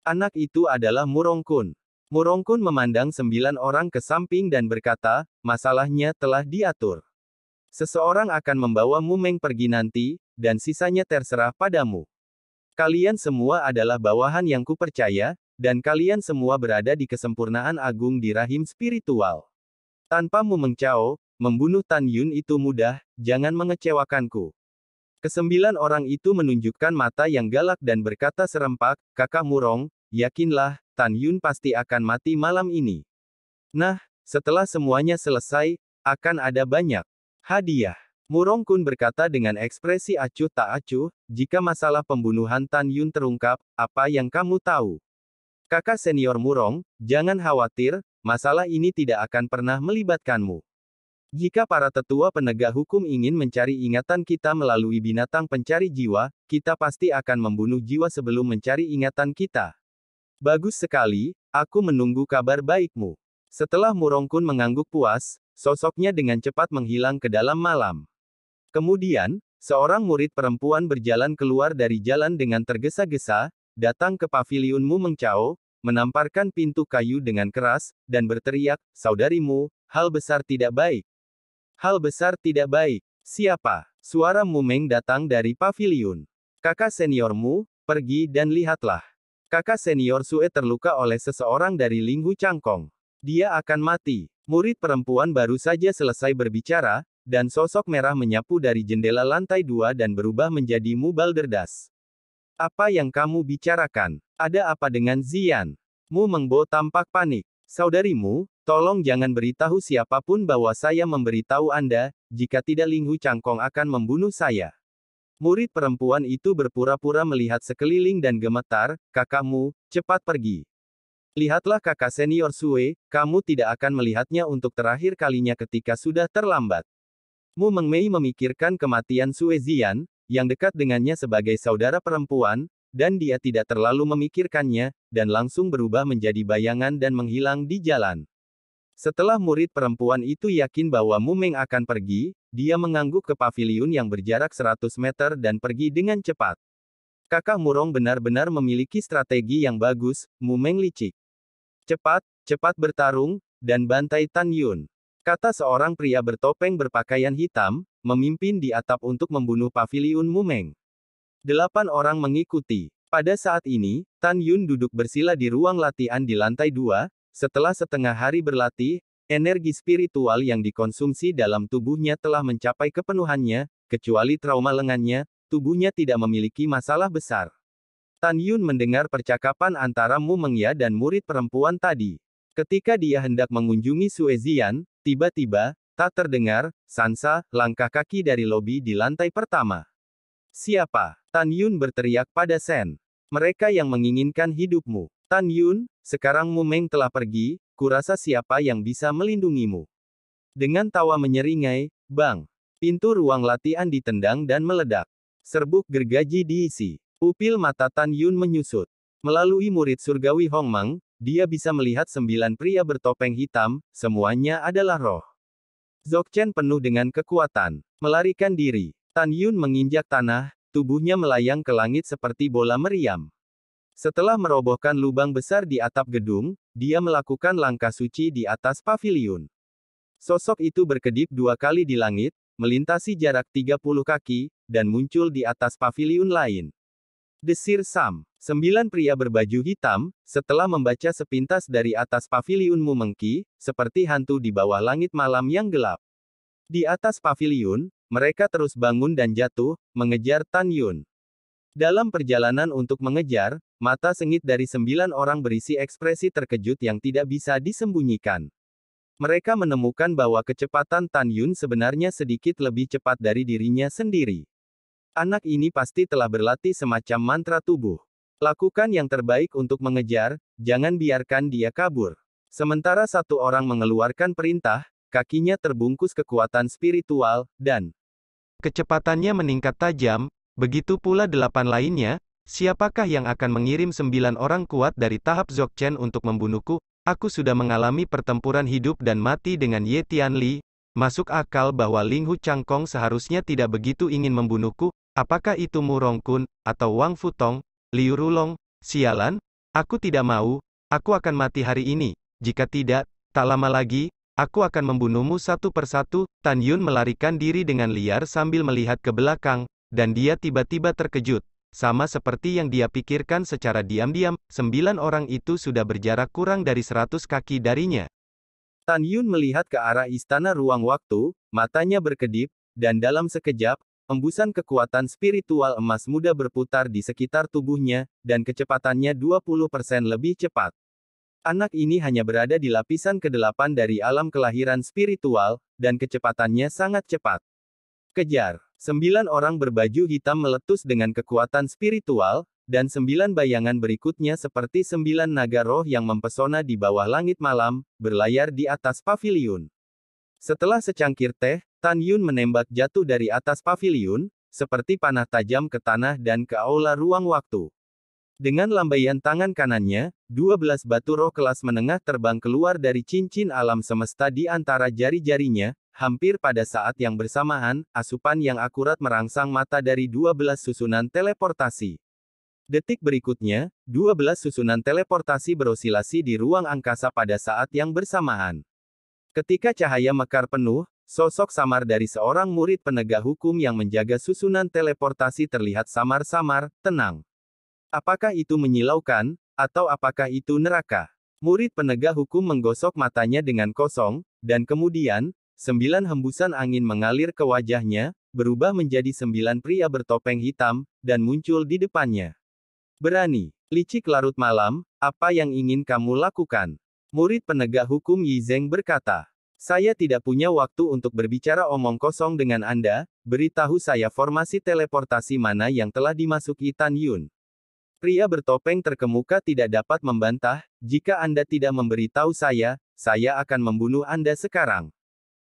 Speaker 2: Anak itu adalah Murongkun. Murongkun memandang 9 orang ke samping dan berkata, masalahnya telah diatur. Seseorang akan membawa Mu Meng pergi nanti, dan sisanya terserah padamu. Kalian semua adalah bawahan yang kupercaya, dan kalian semua berada di kesempurnaan agung di rahim spiritual. Tanpa Mu Meng Chao, membunuh Tan Yun itu mudah, jangan mengecewakanku. Kesembilan orang itu menunjukkan mata yang galak dan berkata serempak, Kakak Murong, yakinlah, Tan Yun pasti akan mati malam ini. Nah, setelah semuanya selesai, akan ada banyak hadiah. Murongkun berkata dengan ekspresi acuh tak acuh, jika masalah pembunuhan Tan Yun terungkap, apa yang kamu tahu? Kakak senior Murong, jangan khawatir, masalah ini tidak akan pernah melibatkanmu. Jika para tetua penegak hukum ingin mencari ingatan kita melalui binatang pencari jiwa, kita pasti akan membunuh jiwa sebelum mencari ingatan kita. Bagus sekali, aku menunggu kabar baikmu. Setelah Murongkun mengangguk puas, sosoknya dengan cepat menghilang ke dalam malam. Kemudian, seorang murid perempuan berjalan keluar dari jalan dengan tergesa-gesa, datang ke paviliun Mu Meng Chao, menamparkan pintu kayu dengan keras, dan berteriak, saudarimu, hal besar tidak baik. Hal besar tidak baik. Siapa? Suara Mu Meng datang dari paviliun. Kakak seniormu, pergi dan lihatlah. Kakak senior Sue terluka oleh seseorang dari Linghu Changkong. Dia akan mati. Murid perempuan baru saja selesai berbicara, dan sosok merah menyapu dari jendela lantai 2 dan berubah menjadi Mu Balderdas. Apa yang kamu bicarakan? Ada apa dengan Zian? Mu Mengbo tampak panik. Saudarimu, tolong jangan beritahu siapapun bahwa saya memberitahu Anda, jika tidak Linghu Changkong akan membunuh saya. Murid perempuan itu berpura-pura melihat sekeliling dan gemetar, kakakmu, cepat pergi. Lihatlah kakak senior Sue, kamu tidak akan melihatnya untuk terakhir kalinya ketika sudah terlambat. Mu Mengmei memikirkan kematian Sue Zian, yang dekat dengannya sebagai saudara perempuan, dan dia tidak terlalu memikirkannya, dan langsung berubah menjadi bayangan dan menghilang di jalan. Setelah murid perempuan itu yakin bahwa Mu Meng akan pergi, dia mengangguk ke paviliun yang berjarak 100 meter dan pergi dengan cepat. Kakak Murong benar-benar memiliki strategi yang bagus, Mu Meng licik. Cepat, Cepat bertarung, dan bantai Tan Yun. Kata seorang pria bertopeng berpakaian hitam, memimpin di atap untuk membunuh paviliun Mumeng. 8 orang mengikuti. Pada saat ini, Tan Yun duduk bersila di ruang latihan di lantai 2, setelah setengah hari berlatih, energi spiritual yang dikonsumsi dalam tubuhnya telah mencapai kepenuhannya, kecuali trauma lengannya, tubuhnya tidak memiliki masalah besar. Tan Yun mendengar percakapan antara Mu Mengya dan murid perempuan tadi. Ketika dia hendak mengunjungi Sue Zian, tiba-tiba, tak terdengar, Sansa, langkah kaki dari lobi di lantai pertama. Siapa? Tan Yun berteriak pada Sen. Mereka yang menginginkan hidupmu. Tan Yun, sekarang Mu Meng telah pergi, kurasa siapa yang bisa melindungimu. Dengan tawa menyeringai, bang. Pintu ruang latihan ditendang dan meledak. Serbuk gergaji diisi. Pupil mata Tan Yun menyusut. Melalui murid surgawi Hong Mang, dia bisa melihat 9 pria bertopeng hitam, semuanya adalah roh. Dzogchen penuh dengan kekuatan. Melarikan diri. Tan Yun menginjak tanah, tubuhnya melayang ke langit seperti bola meriam. Setelah merobohkan lubang besar di atap gedung, dia melakukan langkah suci di atas paviliun. Sosok itu berkedip 2 kali di langit, melintasi jarak 30 kaki, dan muncul di atas paviliun lain. Desir Sam. 9 pria berbaju hitam, setelah membaca sepintas dari atas paviliun Mu Mengki, seperti hantu di bawah langit malam yang gelap. Di atas paviliun, mereka terus bangun dan jatuh, mengejar Tan Yun. Dalam perjalanan untuk mengejar, mata sengit dari 9 orang berisi ekspresi terkejut yang tidak bisa disembunyikan. Mereka menemukan bahwa kecepatan Tan Yun sebenarnya sedikit lebih cepat dari dirinya sendiri. Anak ini pasti telah berlatih semacam mantra tubuh. Lakukan yang terbaik untuk mengejar, jangan biarkan dia kabur. Sementara satu orang mengeluarkan perintah, kakinya terbungkus kekuatan spiritual, dan kecepatannya meningkat tajam, begitu pula 8 lainnya. Siapakah yang akan mengirim 9 orang kuat dari tahap Dzogchen untuk membunuhku? Aku sudah mengalami pertempuran hidup dan mati dengan Ye Tianli. Masuk akal bahwa Ling Hu Changkong seharusnya tidak begitu ingin membunuhku. Apakah itu Mu Rongkun, atau Wang Futong, Liu Rulong? Sialan, aku tidak mau, aku akan mati hari ini. Jika tidak, tak lama lagi, aku akan membunuhmu satu persatu. Tan Yun melarikan diri dengan liar sambil melihat ke belakang, dan dia tiba-tiba terkejut. Sama seperti yang dia pikirkan secara diam-diam, 9 orang itu sudah berjarak kurang dari 100 kaki darinya. Tan Yun melihat ke arah istana ruang waktu, matanya berkedip, dan dalam sekejap, embusan kekuatan spiritual emas muda berputar di sekitar tubuhnya, dan kecepatannya 20% lebih cepat. Anak ini hanya berada di lapisan ke-8 dari alam kelahiran spiritual, dan kecepatannya sangat cepat. Kejar. 9 orang berbaju hitam meletus dengan kekuatan spiritual, dan 9 bayangan berikutnya seperti 9 naga roh yang mempesona di bawah langit malam, berlayar di atas paviliun. Setelah secangkir teh, Tan Yun menembak jatuh dari atas paviliun, seperti panah tajam ke tanah dan ke aula ruang waktu. Dengan lambaian tangan kanannya, 12 batu roh kelas menengah terbang keluar dari cincin alam semesta di antara jari-jarinya, hampir pada saat yang bersamaan, asupan yang akurat merangsang mata dari 12 susunan teleportasi. Detik berikutnya, 12 susunan teleportasi berosilasi di ruang angkasa pada saat yang bersamaan. Ketika cahaya mekar penuh, sosok samar dari seorang murid penegak hukum yang menjaga susunan teleportasi terlihat samar-samar, tenang. Apakah itu menyilaukan, atau apakah itu neraka? Murid penegak hukum menggosok matanya dengan kosong, dan kemudian, 9 hembusan angin mengalir ke wajahnya, berubah menjadi 9 pria bertopeng hitam, dan muncul di depannya. Berani, licik larut malam, apa yang ingin kamu lakukan? Murid penegak hukum Yi Zeng berkata. Saya tidak punya waktu untuk berbicara omong kosong dengan Anda, beritahu saya formasi teleportasi mana yang telah dimasuki Tan Yun. Pria bertopeng terkemuka tidak dapat membantah, jika Anda tidak memberitahu saya akan membunuh Anda sekarang.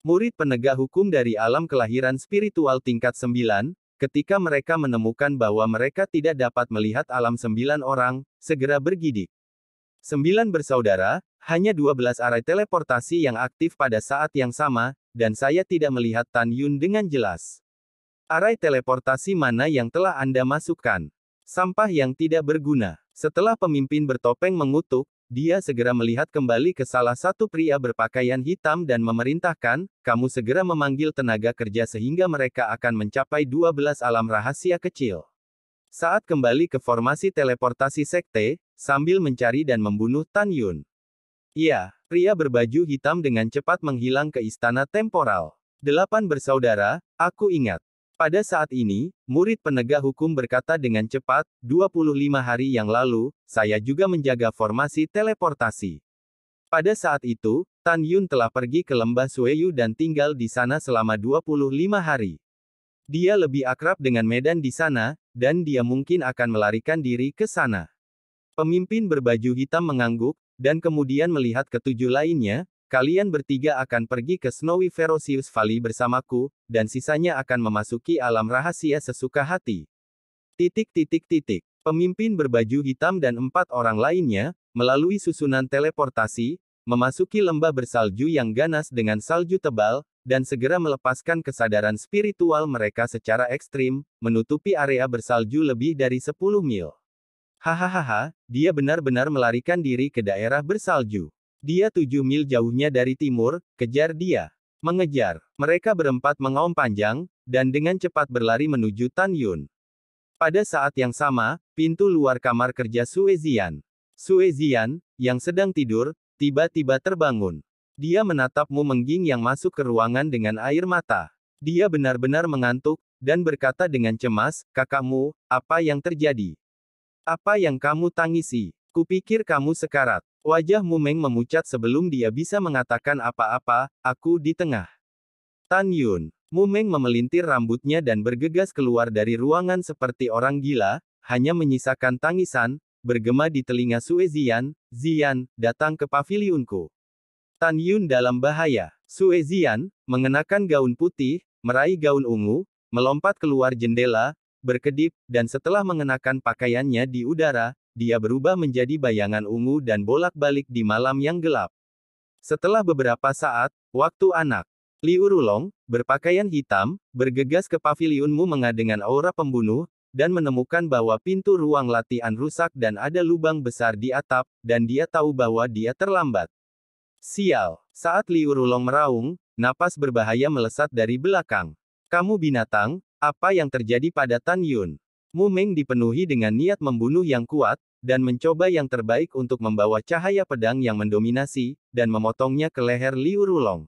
Speaker 2: Murid penegak hukum dari alam kelahiran spiritual tingkat 9, ketika mereka menemukan bahwa mereka tidak dapat melihat alam 9 orang, segera bergidik. 9 bersaudara, hanya 12 arai teleportasi yang aktif pada saat yang sama, dan saya tidak melihat Tan Yun dengan jelas. Arai teleportasi mana yang telah Anda masukkan? Sampah yang tidak berguna. Setelah pemimpin bertopeng mengutuk, dia segera melihat kembali ke salah satu pria berpakaian hitam dan memerintahkan, kamu segera memanggil tenaga kerja sehingga mereka akan mencapai 12 alam rahasia kecil. Saat kembali ke formasi teleportasi sekte, sambil mencari dan membunuh Tan Yun. Iya, pria berbaju hitam dengan cepat menghilang ke istana temporal. 8 bersaudara, aku ingat. Pada saat ini, murid penegak hukum berkata dengan cepat, 25 hari yang lalu, saya juga menjaga formasi teleportasi. Pada saat itu, Tan Yun telah pergi ke lembah Sueyu dan tinggal di sana selama 25 hari. Dia lebih akrab dengan medan di sana, dan dia mungkin akan melarikan diri ke sana. Pemimpin berbaju hitam mengangguk, dan kemudian melihat ketujuh lainnya, kalian bertiga akan pergi ke Snowy Ferocious Valley bersamaku, dan sisanya akan memasuki alam rahasia sesuka hati. Pemimpin berbaju hitam dan 4 orang lainnya, melalui susunan teleportasi, memasuki lembah bersalju yang ganas dengan salju tebal, dan segera melepaskan kesadaran spiritual mereka secara ekstrim, menutupi area bersalju lebih dari 10 mil. Hahaha, dia benar-benar melarikan diri ke daerah bersalju. Dia 7 mil jauhnya dari timur, kejar dia. Mengejar. Mereka berempat mengaum panjang, dan dengan cepat berlari menuju Tan Yun. Pada saat yang sama, pintu luar kamar kerja Sue Zian, yang sedang tidur, tiba-tiba terbangun. Dia menatapmu mengging yang masuk ke ruangan dengan air mata. Dia benar-benar mengantuk, dan berkata dengan cemas, kakakmu, apa yang terjadi? Apa yang kamu tangisi? Kupikir kamu sekarat. Wajah Mumeng memucat sebelum dia bisa mengatakan apa-apa, aku di tengah. Tan Yun. Mumeng memelintir rambutnya dan bergegas keluar dari ruangan seperti orang gila, hanya menyisakan tangisan, bergema di telinga Sue Zian, datang ke pavilionku. Tan Yun dalam bahaya. Sue Zian, mengenakan gaun putih, meraih gaun ungu, melompat keluar jendela, berkedip, dan setelah mengenakan pakaiannya di udara, dia berubah menjadi bayangan ungu dan bolak-balik di malam yang gelap. Setelah beberapa saat, waktu anak Liu Rulong, berpakaian hitam, bergegas ke pavilionmu dengan aura pembunuh, dan menemukan bahwa pintu ruang latihan rusak dan ada lubang besar di atap, dan dia tahu bahwa dia terlambat. Sial! Saat Liu Rulong meraung, napas berbahaya melesat dari belakang. Kamu binatang, apa yang terjadi pada Tan Yun? Mumeng dipenuhi dengan niat membunuh yang kuat, dan mencoba yang terbaik untuk membawa cahaya pedang yang mendominasi, dan memotongnya ke leher Liu Rulong.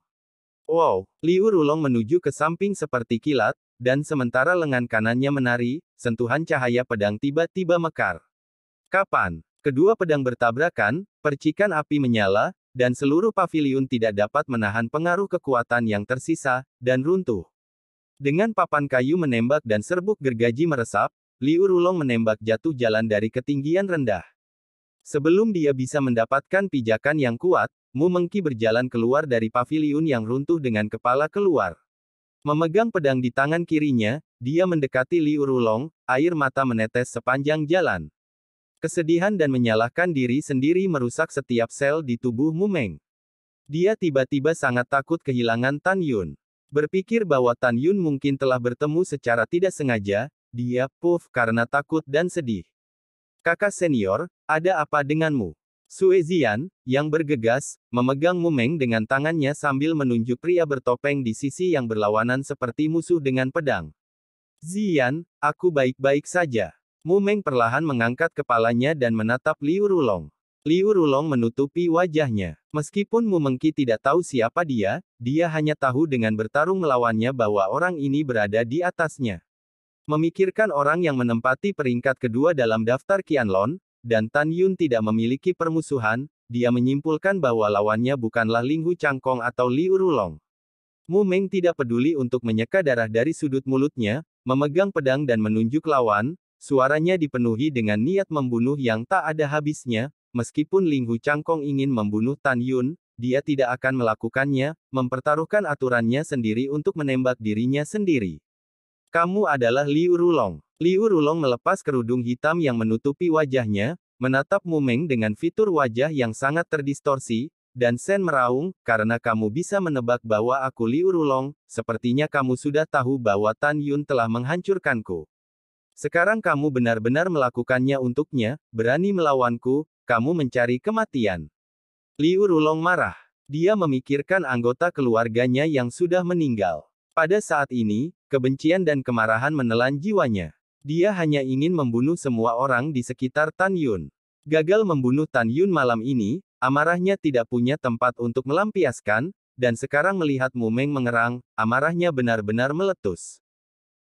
Speaker 2: Wow! Liu Rulong menuju ke samping seperti kilat, dan sementara lengan kanannya menari, sentuhan cahaya pedang tiba-tiba mekar. Kapan? Kedua pedang bertabrakan, percikan api menyala, dan seluruh pavilion tidak dapat menahan pengaruh kekuatan yang tersisa, dan runtuh. Dengan papan kayu menembak dan serbuk gergaji meresap, Liu Rulong menembak jatuh jalan dari ketinggian rendah. Sebelum dia bisa mendapatkan pijakan yang kuat, Mu Mengqi berjalan keluar dari pavilion yang runtuh dengan kepala keluar. Memegang pedang di tangan kirinya, dia mendekati Liu Rulong, air mata menetes sepanjang jalan. Kesedihan dan menyalahkan diri sendiri merusak setiap sel di tubuh Mu Meng. Dia tiba-tiba sangat takut kehilangan Tan Yun. Berpikir bahwa Tan Yun mungkin telah bertemu secara tidak sengaja, dia, karena takut dan sedih. Kakak senior, ada apa denganmu? Sue Zian, yang bergegas, memegang Mumeng dengan tangannya sambil menunjuk pria bertopeng di sisi yang berlawanan seperti musuh dengan pedang. Zian, aku baik-baik saja. Mumeng perlahan mengangkat kepalanya dan menatap Liu Rulong. Liu Rulong menutupi wajahnya. Meskipun Mu Mengqi tidak tahu siapa dia hanya tahu dengan bertarung melawannya bahwa orang ini berada di atasnya. Memikirkan orang yang menempati peringkat kedua dalam daftar Qianlong, dan Tan Yun tidak memiliki permusuhan, dia menyimpulkan bahwa lawannya bukanlah Ling Hu Changkong atau Liu Rulong. Mu Meng tidak peduli untuk menyeka darah dari sudut mulutnya, memegang pedang dan menunjuk lawan, suaranya dipenuhi dengan niat membunuh yang tak ada habisnya, meskipun Ling Hu Changkong ingin membunuh Tan Yun, dia tidak akan melakukannya, mempertaruhkan aturannya sendiri untuk menembak dirinya sendiri. Kamu adalah Liu Rulong. Liu Rulong melepas kerudung hitam yang menutupi wajahnya, menatap Mu Meng dengan fitur wajah yang sangat terdistorsi, dan Sen meraung, karena kamu bisa menebak bahwa aku Liu Rulong, sepertinya kamu sudah tahu bahwa Tan Yun telah menghancurkanku. Sekarang kamu benar-benar melakukannya untuknya, berani melawanku, kamu mencari kematian. Liu Rulong marah. Dia memikirkan anggota keluarganya yang sudah meninggal. Pada saat ini, kebencian dan kemarahan menelan jiwanya. Dia hanya ingin membunuh semua orang di sekitar Tan Yun. Gagal membunuh Tan Yun malam ini, amarahnya tidak punya tempat untuk melampiaskan, dan sekarang melihat Mu Meng mengerang, amarahnya benar-benar meletus.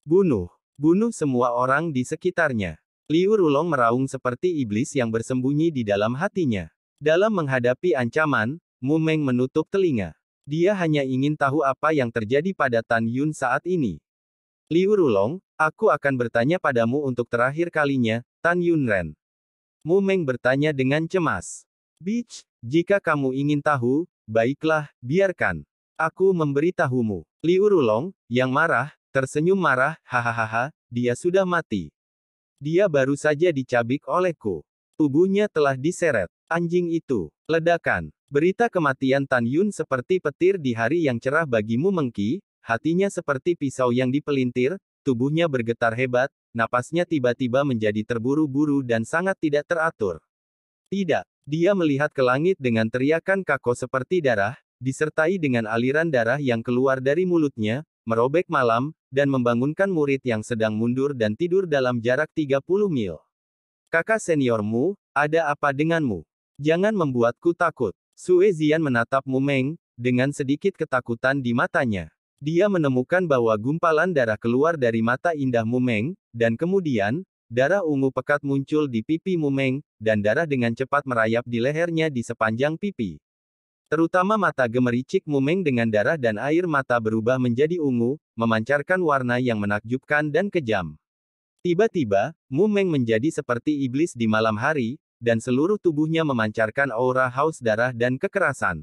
Speaker 2: Bunuh. Bunuh semua orang di sekitarnya. Liu Rulong meraung seperti iblis yang bersembunyi di dalam hatinya. Dalam menghadapi ancaman, Mu Meng menutup telinga. Dia hanya ingin tahu apa yang terjadi pada Tan Yun saat ini. Liu Rulong, aku akan bertanya padamu untuk terakhir kalinya, Tan Yun Ren. Mu Meng bertanya dengan cemas. Bitch, jika kamu ingin tahu, baiklah, biarkan. Aku memberitahumu. Liu Rulong, yang marah, tersenyum marah, hahaha, dia sudah mati. Dia baru saja dicabik olehku. Tubuhnya telah diseret. Anjing itu. Ledakan. Berita kematian Tan Yun seperti petir di hari yang cerah bagi Mu Mengqi, hatinya seperti pisau yang dipelintir, tubuhnya bergetar hebat, napasnya tiba-tiba menjadi terburu-buru dan sangat tidak teratur. Tidak. Dia melihat ke langit dengan teriakan kako seperti darah, disertai dengan aliran darah yang keluar dari mulutnya, merobek malam, dan membangunkan murid yang sedang mundur dan tidur dalam jarak 30 mil. Kakak seniormu, ada apa denganmu? Jangan membuatku takut. Sue Zian menatap Mu Meng, dengan sedikit ketakutan di matanya. Dia menemukan bahwa gumpalan darah keluar dari mata indah Mu Meng, dan kemudian, darah ungu pekat muncul di pipi Mu Meng, dan darah dengan cepat merayap di lehernya di sepanjang pipi. Terutama mata gemericik Mu Meng dengan darah dan air mata berubah menjadi ungu, memancarkan warna yang menakjubkan dan kejam. Tiba-tiba, Mu Meng menjadi seperti iblis di malam hari, dan seluruh tubuhnya memancarkan aura haus darah dan kekerasan.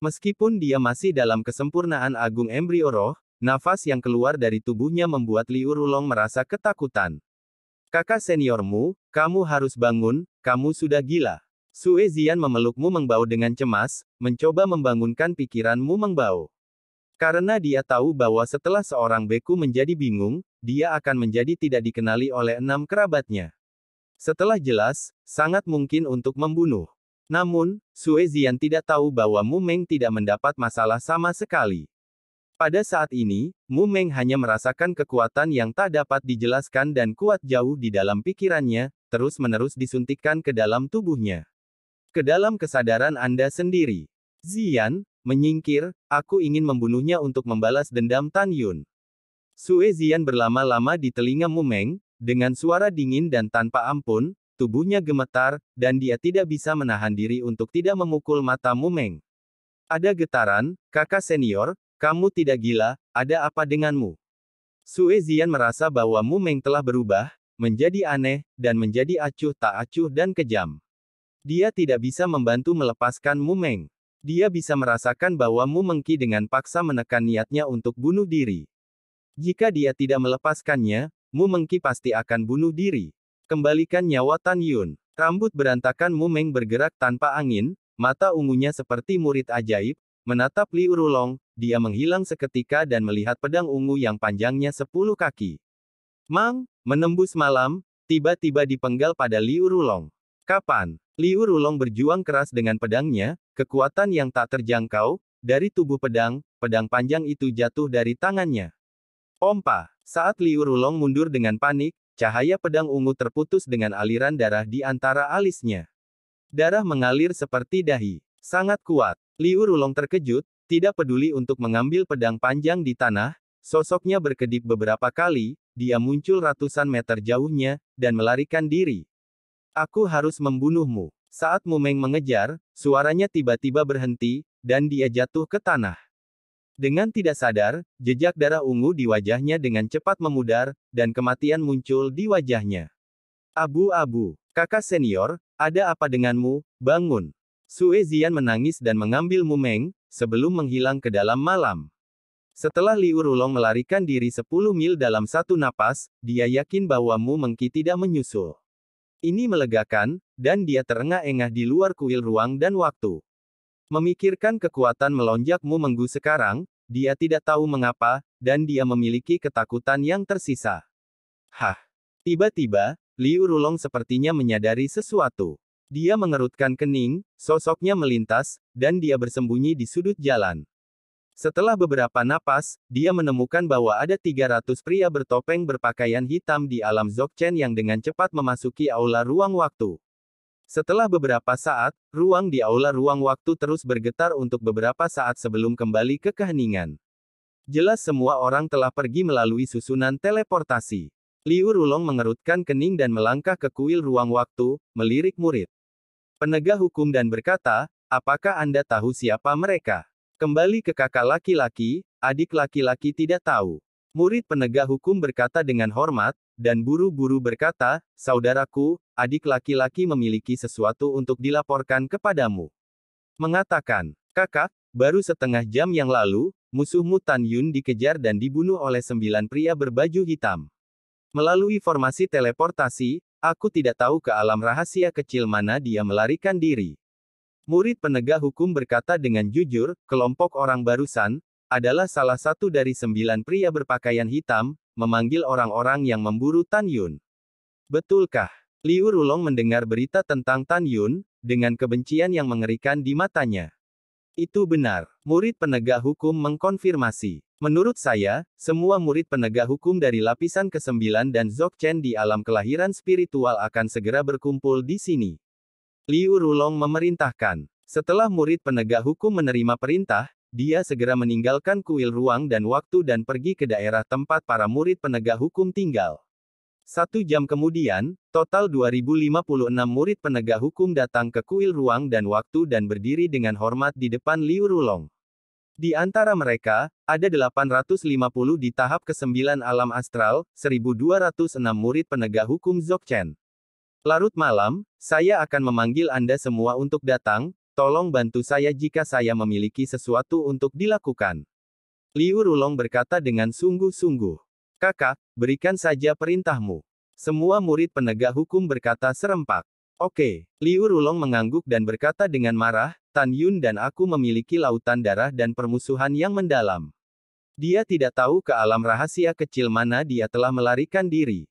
Speaker 2: Meskipun dia masih dalam kesempurnaan agung embrio roh, nafas yang keluar dari tubuhnya membuat Liu Rulong merasa ketakutan. Kakak seniormu, kamu harus bangun, kamu sudah gila. Sue Zian memeluk Mu Mengbao dengan cemas, mencoba membangunkan pikiran Mu Mengbao. Karena dia tahu bahwa setelah seorang beku menjadi bingung, dia akan menjadi tidak dikenali oleh 6 kerabatnya. Setelah jelas, sangat mungkin untuk membunuh. Namun, Sue Zian tidak tahu bahwa Mu Meng tidak mendapat masalah sama sekali. Pada saat ini, Mu Meng hanya merasakan kekuatan yang tak dapat dijelaskan dan kuat jauh di dalam pikirannya, terus-menerus disuntikkan ke dalam tubuhnya. Ke dalam kesadaran Anda sendiri. Zian, menyingkir, aku ingin membunuhnya untuk membalas dendam Tan Yun. Sue Zian berlama-lama di telinga Mu Meng, dengan suara dingin dan tanpa ampun, tubuhnya gemetar, dan dia tidak bisa menahan diri untuk tidak memukul mata Mu Meng. Ada getaran, kakak senior, kamu tidak gila, ada apa denganmu? Sue Zian merasa bahwa Mu Meng telah berubah, menjadi aneh, dan menjadi acuh tak acuh dan kejam. Dia tidak bisa membantu melepaskan Mu Meng. Dia bisa merasakan bahwa Mu Mengqi dengan paksa menekan niatnya untuk bunuh diri. Jika dia tidak melepaskannya, Mu Mengqi pasti akan bunuh diri. Kembalikan nyawa Tan Yun. Rambut berantakan Mu Meng bergerak tanpa angin, mata ungunya seperti murid ajaib, menatap Liu Rulong, dia menghilang seketika dan melihat pedang ungu yang panjangnya 10 kaki. Mang, menembus malam, tiba-tiba dipenggal pada Liu Rulong. Kapan? Liu Rulong berjuang keras dengan pedangnya, kekuatan yang tak terjangkau, dari tubuh pedang, pedang panjang itu jatuh dari tangannya. Pompa. Saat Liu Rulong mundur dengan panik, cahaya pedang ungu terputus dengan aliran darah di antara alisnya. Darah mengalir seperti dahi. Sangat kuat. Liu Rulong terkejut, tidak peduli untuk mengambil pedang panjang di tanah, sosoknya berkedip beberapa kali, dia muncul ratusan meter jauhnya, dan melarikan diri. Aku harus membunuhmu. Saat Mu Meng mengejar, suaranya tiba-tiba berhenti, dan dia jatuh ke tanah. Dengan tidak sadar, jejak darah ungu di wajahnya dengan cepat memudar, dan kematian muncul di wajahnya. Abu-abu. Kakak senior, ada apa denganmu? Bangun. Sue Zian menangis dan mengambil Mu Meng, sebelum menghilang ke dalam malam. Setelah Liu Rulong melarikan diri 10 mil dalam satu napas, dia yakin bahwa Mu Mengqi tidak menyusul. Ini melegakan, dan dia terengah-engah di luar kuil ruang dan waktu. Memikirkan kekuatan melonjak Mu Menggu sekarang, dia tidak tahu mengapa, dan dia memiliki ketakutan yang tersisa. Hah! Tiba-tiba, Liu Rulong sepertinya menyadari sesuatu. Dia mengerutkan kening, sosoknya melintas, dan dia bersembunyi di sudut jalan. Setelah beberapa napas, dia menemukan bahwa ada 300 pria bertopeng berpakaian hitam di alam Dzogchen yang dengan cepat memasuki aula ruang waktu. Setelah beberapa saat, ruang di aula ruang waktu terus bergetar untuk beberapa saat sebelum kembali ke keheningan. Jelas semua orang telah pergi melalui susunan teleportasi. Liu Rulong mengerutkan kening dan melangkah ke kuil ruang waktu, melirik murid penegak hukum dan berkata, apakah Anda tahu siapa mereka? Kembali ke kakak laki-laki, adik laki-laki tidak tahu. Murid penegak hukum berkata dengan hormat, dan buru-buru berkata, saudaraku, adik laki-laki memiliki sesuatu untuk dilaporkan kepadamu. Mengatakan, kakak, baru setengah jam yang lalu, musuhmu Tan Yun dikejar dan dibunuh oleh 9 pria berbaju hitam. Melalui formasi teleportasi, aku tidak tahu ke alam rahasia kecil mana dia melarikan diri. Murid penegak hukum berkata dengan jujur, kelompok orang barusan, adalah salah satu dari 9 pria berpakaian hitam, memanggil orang-orang yang memburu Tan Yun. Betulkah? Liu Rulong mendengar berita tentang Tan Yun, dengan kebencian yang mengerikan di matanya. Itu benar. Murid penegak hukum mengkonfirmasi. Menurut saya, semua murid penegak hukum dari lapisan ke-9 dan Dzogchen di alam kelahiran spiritual akan segera berkumpul di sini. Liu Rulong memerintahkan. Setelah murid penegak hukum menerima perintah, dia segera meninggalkan kuil ruang dan waktu dan pergi ke daerah tempat para murid penegak hukum tinggal. 1 jam kemudian, total 2056 murid penegak hukum datang ke kuil ruang dan waktu dan berdiri dengan hormat di depan Liu Rulong. Di antara mereka, ada 850 di tahap ke-9 alam astral, 1206 murid penegak hukum Dzogchen. Larut malam, saya akan memanggil Anda semua untuk datang, tolong bantu saya jika saya memiliki sesuatu untuk dilakukan. Liu Rulong berkata dengan sungguh-sungguh. Kakak, berikan saja perintahmu. Semua murid penegak hukum berkata serempak. Oke. Liu Rulong mengangguk dan berkata dengan marah, Tan Yun dan aku memiliki lautan darah dan permusuhan yang mendalam. Dia tidak tahu ke alam rahasia kecil mana dia telah melarikan diri.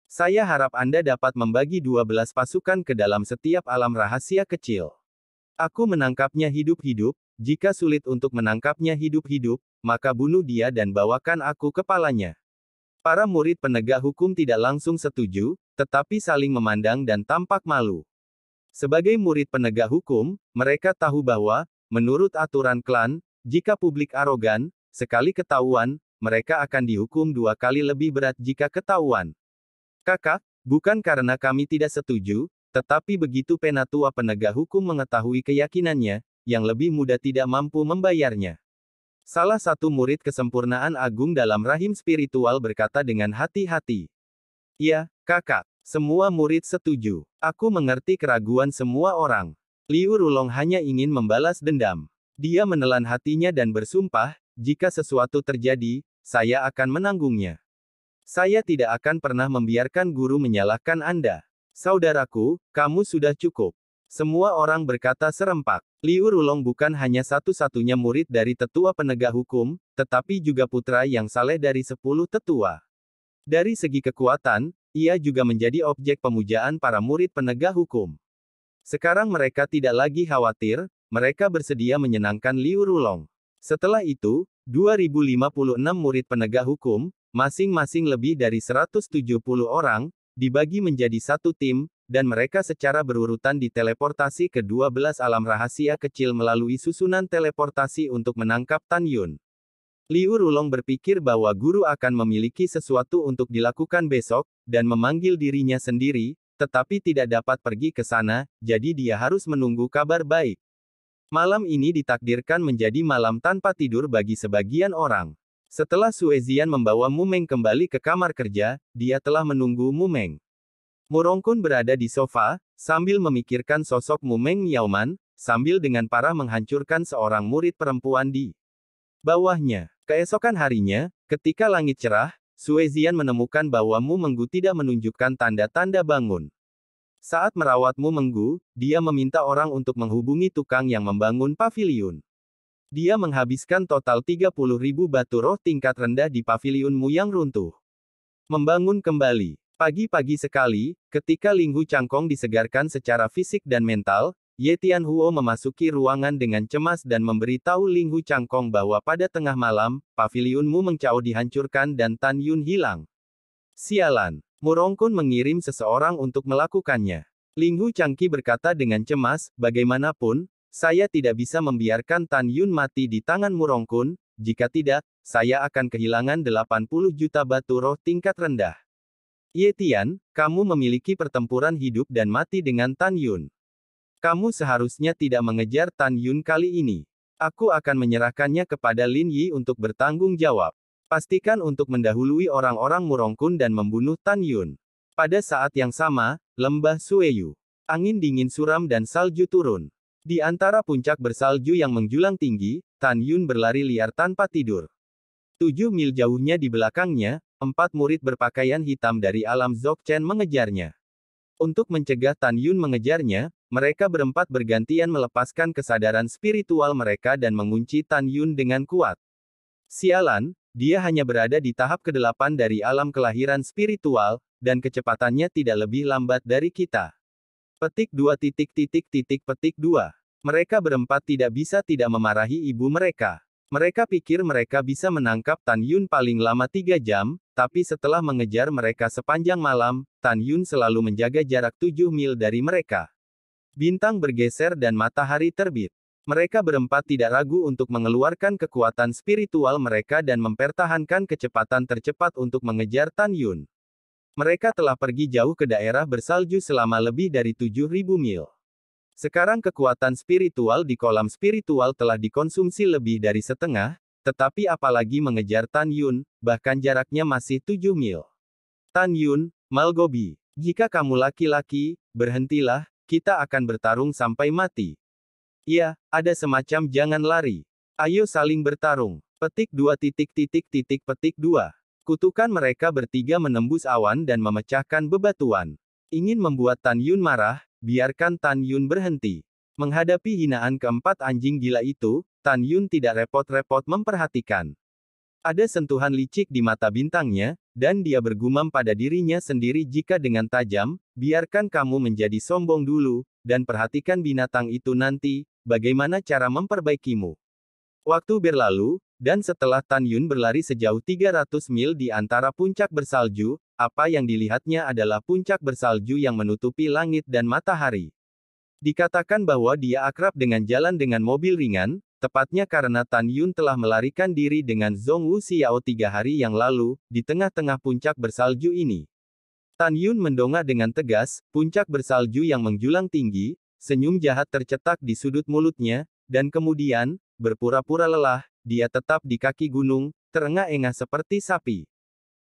Speaker 2: Saya harap Anda dapat membagi 12 pasukan ke dalam setiap alam rahasia kecil. Aku menangkapnya hidup-hidup, jika sulit untuk menangkapnya hidup-hidup, maka bunuh dia dan bawakan aku kepalanya. Para murid penegak hukum tidak langsung setuju, tetapi saling memandang dan tampak malu. Sebagai murid penegak hukum, mereka tahu bahwa, menurut aturan klan, jika publik arogan, sekali ketahuan, mereka akan dihukum 2 kali lebih berat jika ketahuan. Kakak, bukan karena kami tidak setuju, tetapi begitu penatua penegak hukum mengetahui keyakinannya, yang lebih muda tidak mampu membayarnya. Salah satu murid kesempurnaan agung dalam rahim spiritual berkata dengan hati-hati. Ya, kakak, semua murid setuju. Aku mengerti keraguan semua orang. Liu Rulong hanya ingin membalas dendam. Dia menelan hatinya dan bersumpah, jika sesuatu terjadi, saya akan menanggungnya. Saya tidak akan pernah membiarkan guru menyalahkan Anda. Saudaraku, kamu sudah cukup. Semua orang berkata serempak. Liu Rulong bukan hanya satu-satunya murid dari tetua penegak hukum, tetapi juga putra yang saleh dari 10 tetua. Dari segi kekuatan, ia juga menjadi objek pemujaan para murid penegak hukum. Sekarang mereka tidak lagi khawatir, mereka bersedia menyenangkan Liu Rulong. Setelah itu, 2056 murid penegak hukum, masing-masing lebih dari 170 orang, dibagi menjadi satu tim, dan mereka secara berurutan diteleportasi ke 12 alam rahasia kecil melalui susunan teleportasi untuk menangkap Tan Yun. Liu Rulong berpikir bahwa guru akan memiliki sesuatu untuk dilakukan besok, dan memanggil dirinya sendiri, tetapi tidak dapat pergi ke sana, jadi dia harus menunggu kabar baik. Malam ini ditakdirkan menjadi malam tanpa tidur bagi sebagian orang. Setelah Suezian membawa Mumeng kembali ke kamar kerja, dia telah menunggu Mumeng. Murongkun berada di sofa, sambil memikirkan sosok Mumeng Miaoman, sambil dengan parah menghancurkan seorang murid perempuan di bawahnya. Keesokan harinya, ketika langit cerah, Suezian menemukan bahwa Mu Menggu tidak menunjukkan tanda-tanda bangun. Saat merawat Mu Menggu, dia meminta orang untuk menghubungi tukang yang membangun paviliun. Dia menghabiskan total 30.000 batu roh tingkat rendah di paviliun Mu yang runtuh. Membangun kembali. Pagi-pagi sekali, ketika Linghu Changkong disegarkan secara fisik dan mental, Ye Tianhuo memasuki ruangan dengan cemas dan memberitahu Linghu Changkong bahwa pada tengah malam, pavilion Mu Mengcao dihancurkan dan Tan Yun hilang. Sialan, Murongkun mengirim seseorang untuk melakukannya. Linghu Changqi berkata dengan cemas, bagaimanapun, saya tidak bisa membiarkan Tan Yun mati di tangan Murongkun, jika tidak, saya akan kehilangan 80 juta batu roh tingkat rendah. Ye Tian, kamu memiliki pertempuran hidup dan mati dengan Tan Yun. Kamu seharusnya tidak mengejar Tan Yun kali ini. Aku akan menyerahkannya kepada Lin Yi untuk bertanggung jawab. Pastikan untuk mendahului orang-orang Murongkun dan membunuh Tan Yun. Pada saat yang sama, lembah Sueyu. Angin dingin suram dan salju turun. Di antara puncak bersalju yang menjulang tinggi, Tan Yun berlari liar tanpa tidur. 7 mil jauhnya di belakangnya, 4 murid berpakaian hitam dari alam Dzogchen mengejarnya. Untuk mencegah Tan Yun mengejarnya, mereka berempat bergantian melepaskan kesadaran spiritual mereka dan mengunci Tan Yun dengan kuat. Sialan, dia hanya berada di tahap ke-8 dari alam kelahiran spiritual, dan kecepatannya tidak lebih lambat dari kita. Petik 2 petik 2. Mereka berempat tidak bisa tidak memarahi ibu mereka. Mereka pikir mereka bisa menangkap Tan Yun paling lama 3 jam, tapi setelah mengejar mereka sepanjang malam, Tan Yun selalu menjaga jarak 7 mil dari mereka. Bintang bergeser dan matahari terbit. Mereka berempat tidak ragu untuk mengeluarkan kekuatan spiritual mereka dan mempertahankan kecepatan tercepat untuk mengejar Tan Yun. Mereka telah pergi jauh ke daerah bersalju selama lebih dari 7.000 mil. Sekarang kekuatan spiritual di kolam spiritual telah dikonsumsi lebih dari setengah, tetapi apalagi mengejar Tan Yun, bahkan jaraknya masih 7 mil. Tan Yun, Malgobi, jika kamu laki-laki, berhentilah, kita akan bertarung sampai mati. Ya, ada semacam jangan lari. Ayo saling bertarung. Petik 2 petik 2. Kutukan mereka bertiga menembus awan dan memecahkan bebatuan. Ingin membuat Tan Yun marah, biarkan Tan Yun berhenti. Menghadapi hinaan keempat anjing gila itu, Tan Yun tidak repot-repot memperhatikan. Ada sentuhan licik di mata bintangnya, dan dia bergumam pada dirinya sendiri jika dengan tajam, biarkan kamu menjadi sombong dulu, dan perhatikan binatang itu nanti, bagaimana cara memperbaikimu. Waktu berlalu, dan setelah Tan Yun berlari sejauh 300 mil di antara puncak bersalju, apa yang dilihatnya adalah puncak bersalju yang menutupi langit dan matahari. Dikatakan bahwa dia akrab dengan jalan dengan mobil ringan, tepatnya karena Tan Yun telah melarikan diri dengan Zhong Wu Xiao 3 hari yang lalu, di tengah-tengah puncak bersalju ini. Tan Yun mendongak dengan tegas, puncak bersalju yang menjulang tinggi, senyum jahat tercetak di sudut mulutnya, dan kemudian, berpura-pura lelah, dia tetap di kaki gunung, terengah-engah seperti sapi.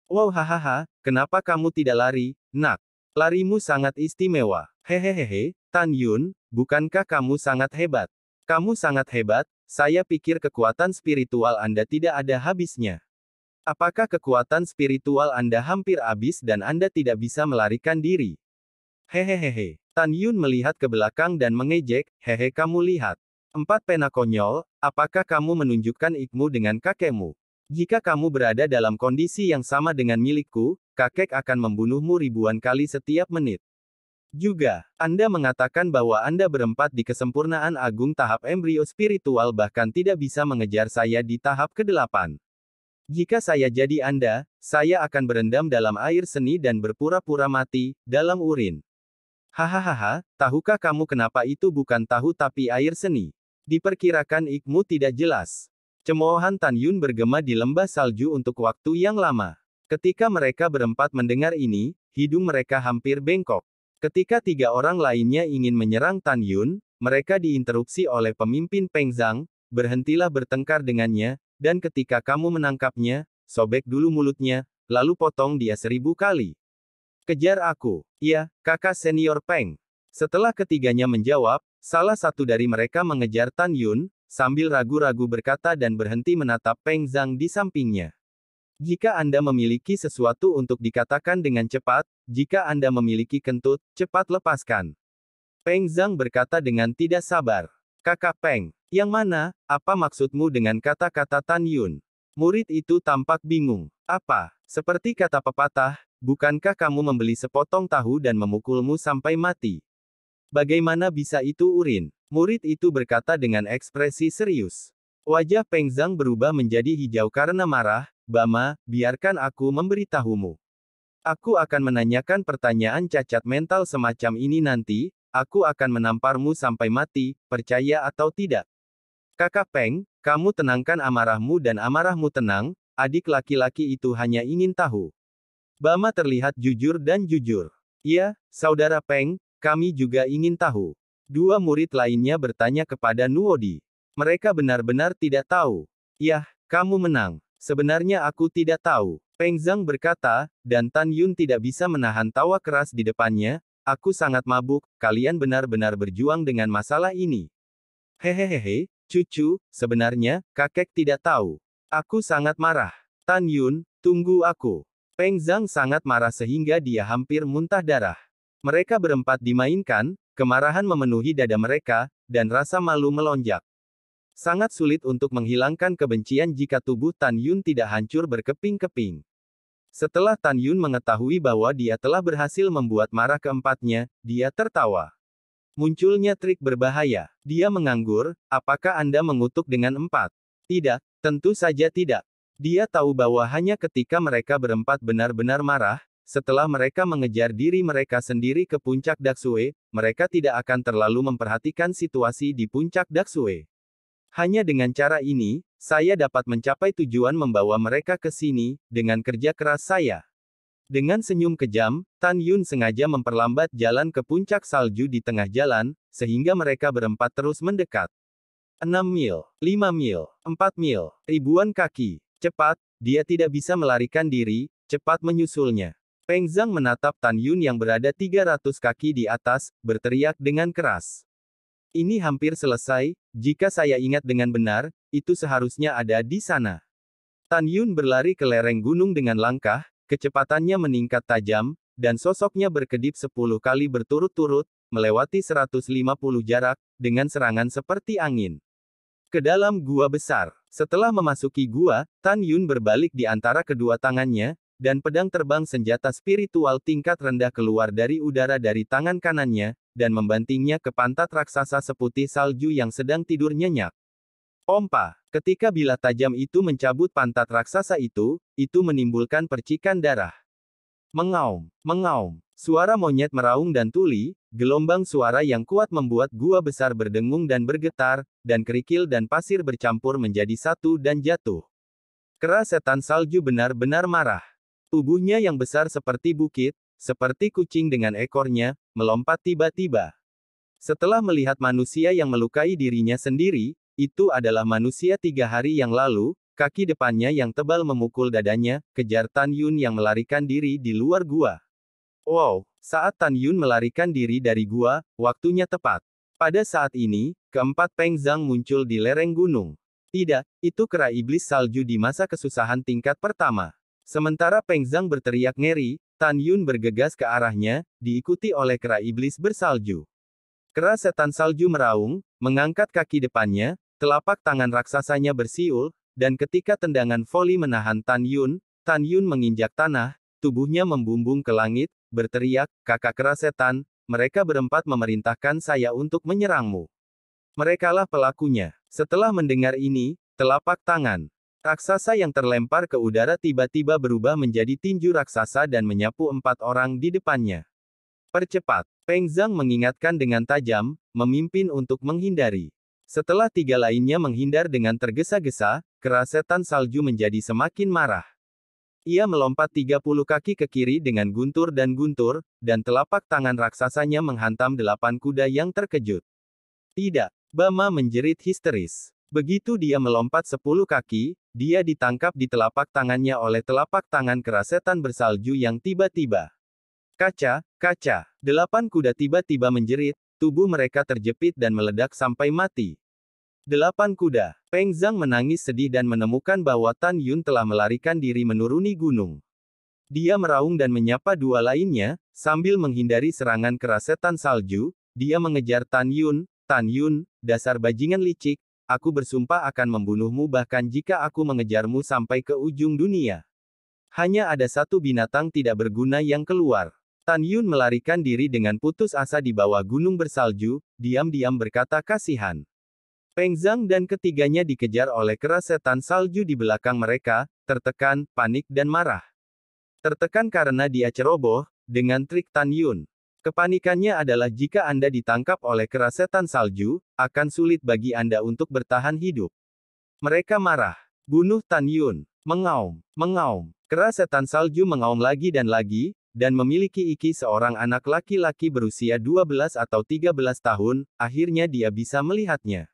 Speaker 2: Wow hahaha, kenapa kamu tidak lari, nak? Larimu sangat istimewa. Hehehehe, Tan Yun, bukankah kamu sangat hebat? Kamu sangat hebat, saya pikir kekuatan spiritual Anda tidak ada habisnya. Apakah kekuatan spiritual Anda hampir habis dan Anda tidak bisa melarikan diri? Hehehehe. Tan Yun melihat ke belakang dan mengejek, hehe kamu lihat. 4 pena konyol, apakah kamu menunjukkan ikmu dengan kakekmu? Jika kamu berada dalam kondisi yang sama dengan milikku, kakek akan membunuhmu ribuan kali setiap menit. Juga, Anda mengatakan bahwa Anda berempat di kesempurnaan agung tahap embrio spiritual bahkan tidak bisa mengejar saya di tahap ke-8. Jika saya jadi Anda, saya akan berendam dalam air seni dan berpura-pura mati, dalam urin. Hahaha, tahukah kamu kenapa itu bukan tahu tapi air seni? Diperkirakan ikmu tidak jelas. Cemoohan Tan Yun bergema di lembah salju untuk waktu yang lama. Ketika mereka berempat mendengar ini, hidung mereka hampir bengkok. Ketika 3 orang lainnya ingin menyerang Tan Yun, mereka diinterupsi oleh pemimpin Peng Zhang, berhentilah bertengkar dengannya, dan ketika kamu menangkapnya, sobek dulu mulutnya, lalu potong dia 1000 kali. Kejar aku. Ya, kakak senior Peng. Setelah ketiganya menjawab, salah satu dari mereka mengejar Tan Yun, sambil ragu-ragu berkata dan berhenti menatap Peng Zhang di sampingnya. Jika Anda memiliki sesuatu untuk dikatakan dengan cepat, jika Anda memiliki kentut, cepat lepaskan. Peng Zhang berkata dengan tidak sabar. Kakak Peng, yang mana, apa maksudmu dengan kata-kata Tan Yun? Murid itu tampak bingung. Apa? Seperti kata pepatah, bukankah kamu membeli sepotong tahu dan memukulmu sampai mati? Bagaimana bisa itu Urin? Murid itu berkata dengan ekspresi serius. Wajah Peng Zhang berubah menjadi hijau karena marah. Bama, biarkan aku memberitahumu. Aku akan menanyakan pertanyaan cacat mental semacam ini nanti, aku akan menamparmu sampai mati, percaya atau tidak. Kakak Peng, kamu tenangkan amarahmu dan amarahmu tenang, adik laki-laki itu hanya ingin tahu. Bama terlihat jujur dan jujur. Ya, saudara Peng, kami juga ingin tahu. Dua murid lainnya bertanya kepada Nuodi. Mereka benar-benar tidak tahu. Yah, kamu menang. Sebenarnya aku tidak tahu. Peng Zhang berkata, dan Tan Yun tidak bisa menahan tawa keras di depannya. Aku sangat mabuk, kalian benar-benar berjuang dengan masalah ini. Hehehehe, cucu, sebenarnya, kakek tidak tahu. Aku sangat marah. Tan Yun, tunggu aku. Peng Zhang sangat marah sehingga dia hampir muntah darah. Mereka berempat dimainkan, kemarahan memenuhi dada mereka, dan rasa malu melonjak. Sangat sulit untuk menghilangkan kebencian jika tubuh Tan Yun tidak hancur berkeping-keping. Setelah Tan Yun mengetahui bahwa dia telah berhasil membuat marah keempatnya, dia tertawa. Munculnya trik berbahaya. Dia menganggur, apakah Anda mengutuk dengan 4? Tidak, tentu saja tidak. Dia tahu bahwa hanya ketika mereka berempat benar-benar marah, setelah mereka mengejar diri mereka sendiri ke puncak Daksue, mereka tidak akan terlalu memperhatikan situasi di puncak Daksue. Hanya dengan cara ini, saya dapat mencapai tujuan membawa mereka ke sini, dengan kerja keras saya. Dengan senyum kejam, Tan Yun sengaja memperlambat jalan ke puncak salju di tengah jalan, sehingga mereka berempat terus mendekat. 6 mil, 5 mil, 4 mil, ribuan kaki. Cepat, dia tidak bisa melarikan diri, cepat menyusulnya. Peng Zhang menatap Tan Yun yang berada 300 kaki di atas, berteriak dengan keras. Ini hampir selesai, jika saya ingat dengan benar, itu seharusnya ada di sana. Tan Yun berlari ke lereng gunung dengan langkah, kecepatannya meningkat tajam, dan sosoknya berkedip 10 kali berturut-turut, melewati 150 jarak, dengan serangan seperti angin. Ke dalam gua besar. Setelah memasuki gua, Tan Yun berbalik di antara kedua tangannya, dan pedang terbang senjata spiritual tingkat rendah keluar dari udara dari tangan kanannya, dan membantingnya ke pantat raksasa seputih salju yang sedang tidur nyenyak. Pompa. Ketika bilah tajam itu mencabut pantat raksasa itu menimbulkan percikan darah. Mengaum, mengaum. Suara monyet meraung dan tuli, gelombang suara yang kuat membuat gua besar berdengung dan bergetar, dan kerikil dan pasir bercampur menjadi satu dan jatuh. Kera setan salju benar-benar marah. Tubuhnya yang besar seperti bukit, seperti kucing dengan ekornya, melompat tiba-tiba. Setelah melihat manusia yang melukai dirinya sendiri, itu adalah manusia 3 hari yang lalu, kaki depannya yang tebal memukul dadanya, kejar Tan Yun yang melarikan diri di luar gua. Wow, saat Tan Yun melarikan diri dari gua, waktunya tepat. Pada saat ini, keempat Peng Zhang muncul di lereng gunung. Tidak, itu kera iblis salju di masa kesusahan tingkat pertama. Sementara Peng Zhang berteriak ngeri, Tan Yun bergegas ke arahnya, diikuti oleh kera iblis bersalju. Kera setan salju meraung, mengangkat kaki depannya, telapak tangan raksasanya bersiul, dan ketika tendangan voli menahan Tan Yun menginjak tanah, tubuhnya membumbung ke langit, berteriak, kakak kera setan, mereka berempat memerintahkan saya untuk menyerangmu. Merekalah pelakunya. Setelah mendengar ini, telapak tangan raksasa yang terlempar ke udara tiba-tiba berubah menjadi tinju raksasa dan menyapu 4 orang di depannya. Percepat. Peng Zhang mengingatkan dengan tajam, memimpin untuk menghindari. Setelah 3 lainnya menghindar dengan tergesa-gesa, kera setan salju menjadi semakin marah. Ia melompat 30 kaki ke kiri dengan guntur, dan telapak tangan raksasanya menghantam 8 kuda yang terkejut. Tidak. Bama menjerit histeris. Begitu dia melompat 10 kaki, dia ditangkap di telapak tangannya oleh telapak tangan kera setan bersalju yang tiba-tiba. Kaca, kaca. 8 kuda tiba-tiba menjerit, tubuh mereka terjepit dan meledak sampai mati. 8 kuda. Peng Zhang menangis sedih dan menemukan bahwa Tan Yun telah melarikan diri menuruni gunung. Dia meraung dan menyapa 2 lainnya, sambil menghindari serangan kera setan salju, dia mengejar Tan Yun, dasar bajingan licik, aku bersumpah akan membunuhmu bahkan jika aku mengejarmu sampai ke ujung dunia. Hanya ada satu binatang tidak berguna yang keluar. Tan Yun melarikan diri dengan putus asa di bawah gunung bersalju, diam-diam berkata kasihan. Peng Zhang dan ketiganya dikejar oleh kera setan salju di belakang mereka, tertekan, panik dan marah. Tertekan karena dia ceroboh, dengan trik Tan Yun. Kepanikannya adalah jika Anda ditangkap oleh kera setan salju, akan sulit bagi Anda untuk bertahan hidup. Mereka marah. Bunuh Tan Yun. Mengaum, mengaum. Kera setan salju mengaum lagi, dan memiliki iki seorang anak laki-laki berusia 12 atau 13 tahun, akhirnya dia bisa melihatnya.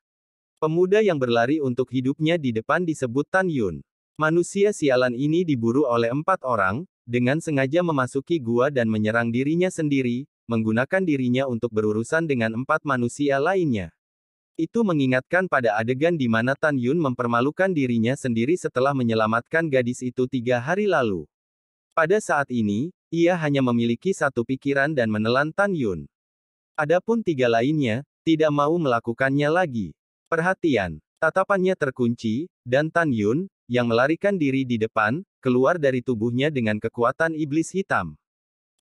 Speaker 2: Pemuda yang berlari untuk hidupnya di depan disebut Tan Yun. Manusia sialan ini diburu oleh 4 orang, dengan sengaja memasuki gua dan menyerang dirinya sendiri, menggunakan dirinya untuk berurusan dengan 4 manusia lainnya. Itu mengingatkan pada adegan di mana Tan Yun mempermalukan dirinya sendiri setelah menyelamatkan gadis itu 3 hari lalu. Pada saat ini, ia hanya memiliki satu pikiran dan menelan Tan Yun. Adapun 3 lainnya, tidak mau melakukannya lagi. Perhatian, tatapannya terkunci, dan Tan Yun, yang melarikan diri di depan, keluar dari tubuhnya dengan kekuatan iblis hitam.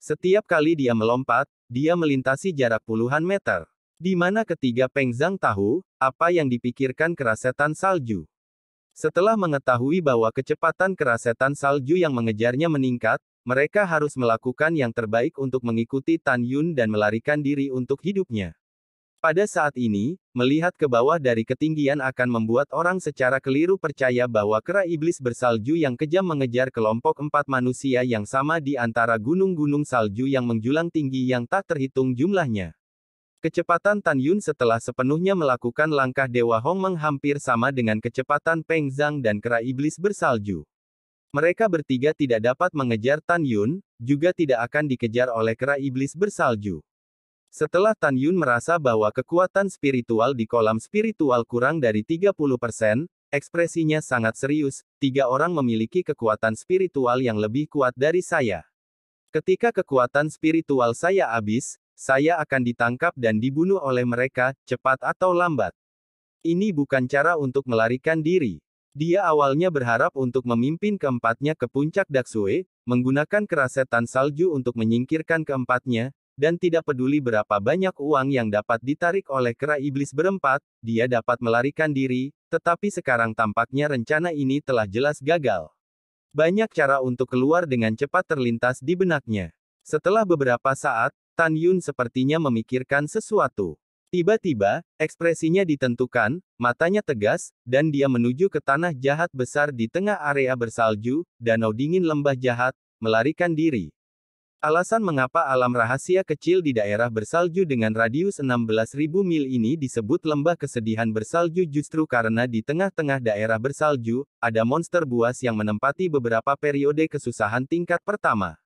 Speaker 2: Setiap kali dia melompat, dia melintasi jarak puluhan meter. Di mana ketiga Peng Zhang tahu, apa yang dipikirkan kera setan salju. Setelah mengetahui bahwa kecepatan kera setan salju yang mengejarnya meningkat, mereka harus melakukan yang terbaik untuk mengikuti Tan Yun dan melarikan diri untuk hidupnya. Pada saat ini, melihat ke bawah dari ketinggian akan membuat orang secara keliru percaya bahwa kera iblis bersalju yang kejam mengejar kelompok 4 manusia yang sama di antara gunung-gunung salju yang menjulang tinggi yang tak terhitung jumlahnya. Kecepatan Tan Yun setelah sepenuhnya melakukan langkah Dewa Hongmeng hampir sama dengan kecepatan Peng Zhang dan kera iblis bersalju. Mereka bertiga tidak dapat mengejar Tan Yun, juga tidak akan dikejar oleh kera iblis bersalju. Setelah Tan Yun merasa bahwa kekuatan spiritual di kolam spiritual kurang dari 30%, ekspresinya sangat serius, 3 orang memiliki kekuatan spiritual yang lebih kuat dari saya. Ketika kekuatan spiritual saya habis, saya akan ditangkap dan dibunuh oleh mereka, cepat atau lambat. Ini bukan cara untuk melarikan diri. Dia awalnya berharap untuk memimpin keempatnya ke puncak Daksue, menggunakan kera setan salju untuk menyingkirkan keempatnya, dan tidak peduli berapa banyak uang yang dapat ditarik oleh kera iblis berempat, dia dapat melarikan diri, tetapi sekarang tampaknya rencana ini telah jelas gagal. Banyak cara untuk keluar dengan cepat terlintas di benaknya. Setelah beberapa saat, Tan Yun sepertinya memikirkan sesuatu. Tiba-tiba, ekspresinya ditentukan, matanya tegas, dan dia menuju ke tanah jahat besar di tengah area bersalju, danau dingin lembah jahat, melarikan diri. Alasan mengapa alam rahasia kecil di daerah bersalju dengan radius 16.000 mil ini disebut lembah kesedihan bersalju justru karena di tengah-tengah daerah bersalju, ada monster buas yang menempati beberapa periode kesusahan tingkat pertama.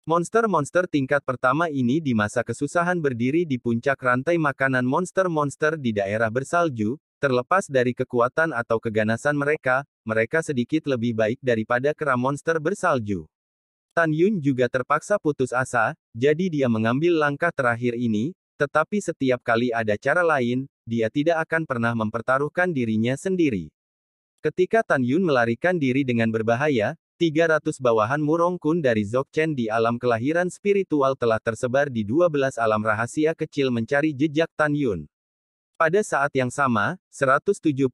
Speaker 2: Monster-monster tingkat pertama ini di masa kesusahan berdiri di puncak rantai makanan monster-monster di daerah bersalju, terlepas dari kekuatan atau keganasan mereka, mereka sedikit lebih baik daripada kera monster bersalju. Tan Yun juga terpaksa putus asa, jadi dia mengambil langkah terakhir ini, tetapi setiap kali ada cara lain, dia tidak akan pernah mempertaruhkan dirinya sendiri. Ketika Tan Yun melarikan diri dengan berbahaya, 300 bawahan Murong Kun dari Dzogchen di alam kelahiran spiritual telah tersebar di 12 alam rahasia kecil mencari jejak Tan Yun. Pada saat yang sama, 173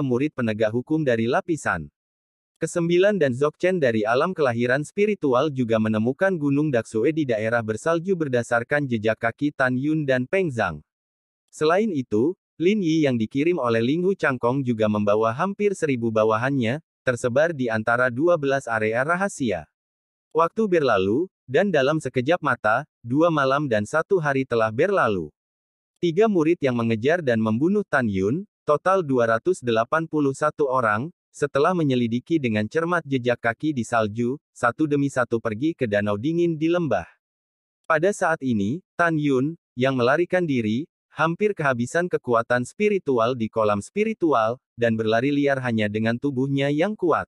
Speaker 2: murid penegak hukum dari lapisan ke-9 dan Dzogchen dari alam kelahiran spiritual juga menemukan Gunung Daksue di daerah bersalju berdasarkan jejak kaki Tan Yun dan Peng Zhang. Selain itu, Lin Yi yang dikirim oleh Ling Hu Changkong juga membawa hampir 1000 bawahannya, tersebar di antara 12 area rahasia. Waktu berlalu, dan dalam sekejap mata, 2 malam dan 1 hari telah berlalu. 3 murid yang mengejar dan membunuh Tan Yun, total 281 orang, setelah menyelidiki dengan cermat jejak kaki di salju, satu demi satu pergi ke danau dingin di lembah. Pada saat ini, Tan Yun, yang melarikan diri, hampir kehabisan kekuatan spiritual di kolam spiritual, dan berlari liar hanya dengan tubuhnya yang kuat.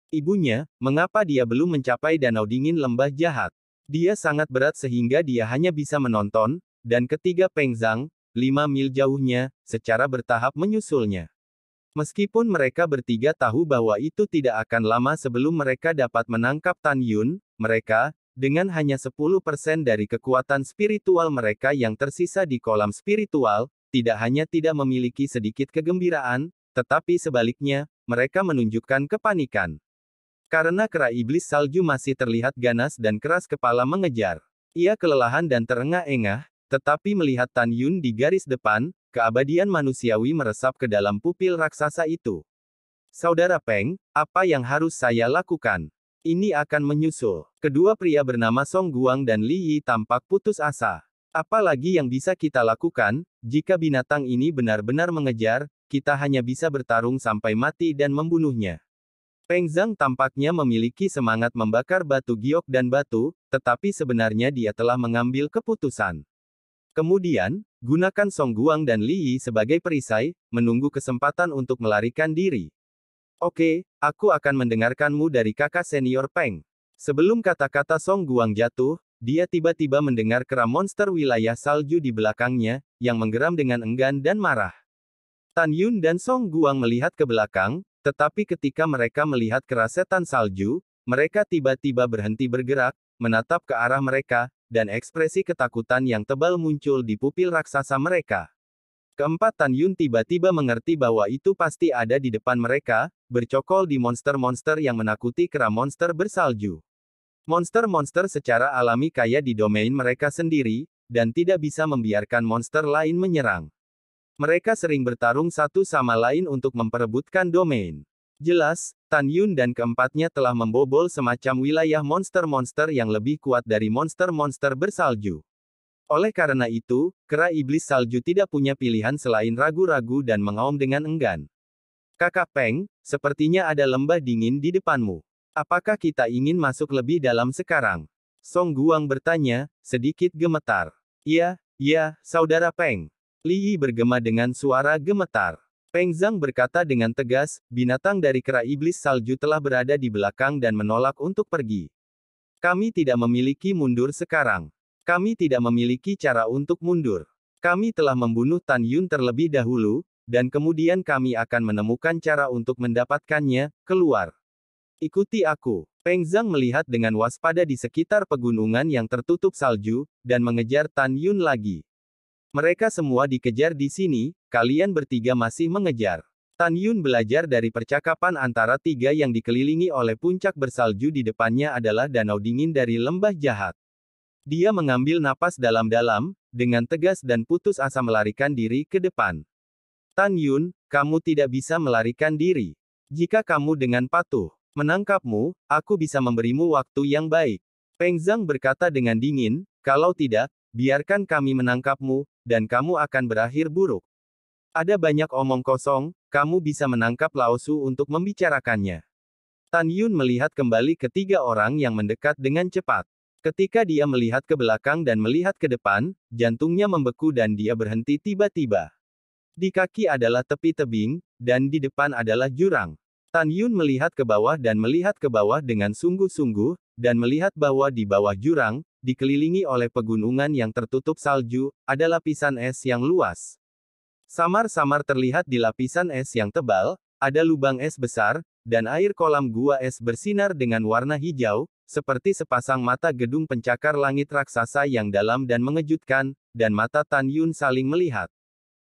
Speaker 2: Ibunya, mengapa dia belum mencapai danau dingin lembah jahat? Dia sangat berat sehingga dia hanya bisa menonton, dan ketiga Peng Zhang, 5 mil jauhnya, secara bertahap menyusulnya. Meskipun mereka bertiga tahu bahwa itu tidak akan lama sebelum mereka dapat menangkap Tan Yun, mereka, dengan hanya 10% dari kekuatan spiritual mereka yang tersisa di kolam spiritual, tidak hanya tidak memiliki sedikit kegembiraan, tetapi sebaliknya, mereka menunjukkan kepanikan. Karena kera iblis salju masih terlihat ganas dan keras kepala mengejar. Ia kelelahan dan terengah-engah, tetapi melihat Tan Yun di garis depan, keabadian manusiawi meresap ke dalam pupil raksasa itu. Saudara Peng, apa yang harus saya lakukan? Ini akan menyusul. Kedua pria bernama Song Guang dan Li Yi tampak putus asa. Apalagi yang bisa kita lakukan, jika binatang ini benar-benar mengejar, kita hanya bisa bertarung sampai mati dan membunuhnya. Peng Zhang tampaknya memiliki semangat membakar batu giok dan batu, tetapi sebenarnya dia telah mengambil keputusan. Kemudian, gunakan Song Guang dan Li Yi sebagai perisai, menunggu kesempatan untuk melarikan diri. Oke, aku akan mendengarkanmu dari kakak senior Peng. Sebelum kata-kata Song Guang jatuh, dia tiba-tiba mendengar kera monster wilayah salju di belakangnya, yang menggeram dengan enggan dan marah. Tan Yun dan Song Guang melihat ke belakang, tetapi ketika mereka melihat kera setan salju, mereka tiba-tiba berhenti bergerak, menatap ke arah mereka, dan ekspresi ketakutan yang tebal muncul di pupil raksasa mereka. Keempat Tan Yun tiba-tiba mengerti bahwa itu pasti ada di depan mereka, bercokol di monster-monster yang menakuti kera monster bersalju. Monster-monster secara alami kaya di domain mereka sendiri, dan tidak bisa membiarkan monster lain menyerang. Mereka sering bertarung satu sama lain untuk memperebutkan domain. Jelas, Tan Yun dan keempatnya telah membobol semacam wilayah monster-monster yang lebih kuat dari monster-monster bersalju. Oleh karena itu, kera iblis salju tidak punya pilihan selain ragu-ragu dan mengaum dengan enggan. Kakak Peng, sepertinya ada lembah dingin di depanmu. Apakah kita ingin masuk lebih dalam sekarang? Song Guang bertanya, sedikit gemetar. Iya, saudara Peng. Li Yi bergema dengan suara gemetar. Peng Zhang berkata dengan tegas, binatang dari kera iblis salju telah berada di belakang dan menolak untuk pergi. Kami tidak memiliki mundur sekarang. Kami tidak memiliki cara untuk mundur. Kami telah membunuh Tan Yun terlebih dahulu, dan kemudian kami akan menemukan cara untuk mendapatkannya, keluar. Ikuti aku. Peng Zhang melihat dengan waspada di sekitar pegunungan yang tertutup salju, dan mengejar Tan Yun lagi. Mereka semua dikejar di sini, kalian bertiga masih mengejar. Tan Yun belajar dari percakapan antara tiga yang dikelilingi oleh puncak bersalju di depannya adalah danau dingin dari lembah jahat. Dia mengambil napas dalam-dalam, dengan tegas dan putus asa melarikan diri ke depan. Tan Yun, kamu tidak bisa melarikan diri. Jika kamu dengan patuh menangkapmu, aku bisa memberimu waktu yang baik. Peng Zhang berkata dengan dingin, kalau tidak, biarkan kami menangkapmu, dan kamu akan berakhir buruk. Ada banyak omong kosong, kamu bisa menangkap Lao Su untuk membicarakannya. Tan Yun melihat kembali ke tiga orang yang mendekat dengan cepat. Ketika dia melihat ke belakang dan melihat ke depan, jantungnya membeku dan dia berhenti tiba-tiba. Di kaki adalah tepi tebing, dan di depan adalah jurang. Tan Yun melihat ke bawah dan melihat ke bawah dengan sungguh-sungguh, dan melihat bahwa di bawah jurang, dikelilingi oleh pegunungan yang tertutup salju, ada lapisan es yang luas. Samar-samar terlihat di lapisan es yang tebal, ada lubang es besar, dan air kolam gua es bersinar dengan warna hijau, seperti sepasang mata gedung pencakar langit raksasa yang dalam dan mengejutkan, dan mata Tan Yun saling melihat.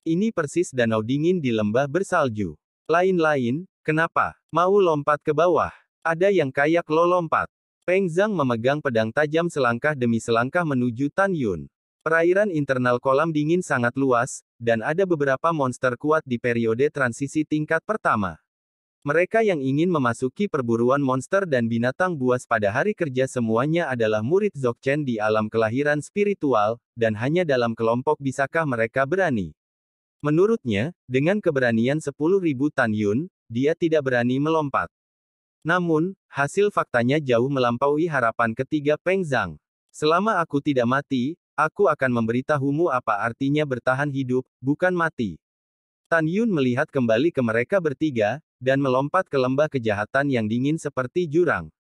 Speaker 2: Ini persis danau dingin di lembah bersalju. Lain-lain, kenapa? Mau lompat ke bawah? Ada yang kayak lo lompat. Peng Zhang memegang pedang tajam selangkah demi selangkah menuju Tan Yun. Perairan internal kolam dingin sangat luas, dan ada beberapa monster kuat di periode transisi tingkat pertama. Mereka yang ingin memasuki perburuan monster dan binatang buas pada hari kerja semuanya adalah murid Dzogchen di alam kelahiran spiritual, dan hanya dalam kelompok bisakah mereka berani. Menurutnya, dengan keberanian 10.000 Tan Yun, dia tidak berani melompat. Namun, hasil faktanya jauh melampaui harapan ketiga Peng Zhang. Selama aku tidak mati, aku akan memberitahumu apa artinya bertahan hidup, bukan mati. Tan Yun melihat kembali ke mereka bertiga, dan melompat ke lembah kejahatan yang dingin seperti jurang.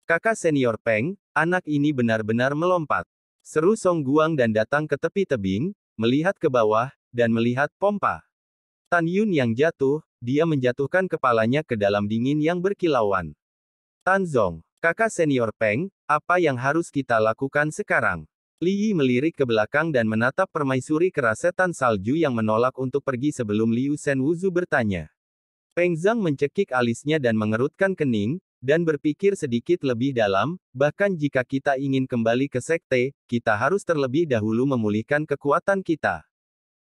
Speaker 2: Kakak senior Peng, anak ini benar-benar melompat. Seru Song Guang dan datang ke tepi tebing, melihat ke bawah, dan melihat pompa. Tan Yun yang jatuh, dia menjatuhkan kepalanya ke dalam dingin yang berkilauan. Tanzong, kakak senior Peng, apa yang harus kita lakukan sekarang? Li Yi melirik ke belakang dan menatap permaisuri kerasetan salju yang menolak untuk pergi sebelum Liu Shen Wuzu bertanya. Peng Zhang mencekik alisnya dan mengerutkan kening, dan berpikir sedikit lebih dalam, bahkan jika kita ingin kembali ke sekte, kita harus terlebih dahulu memulihkan kekuatan kita.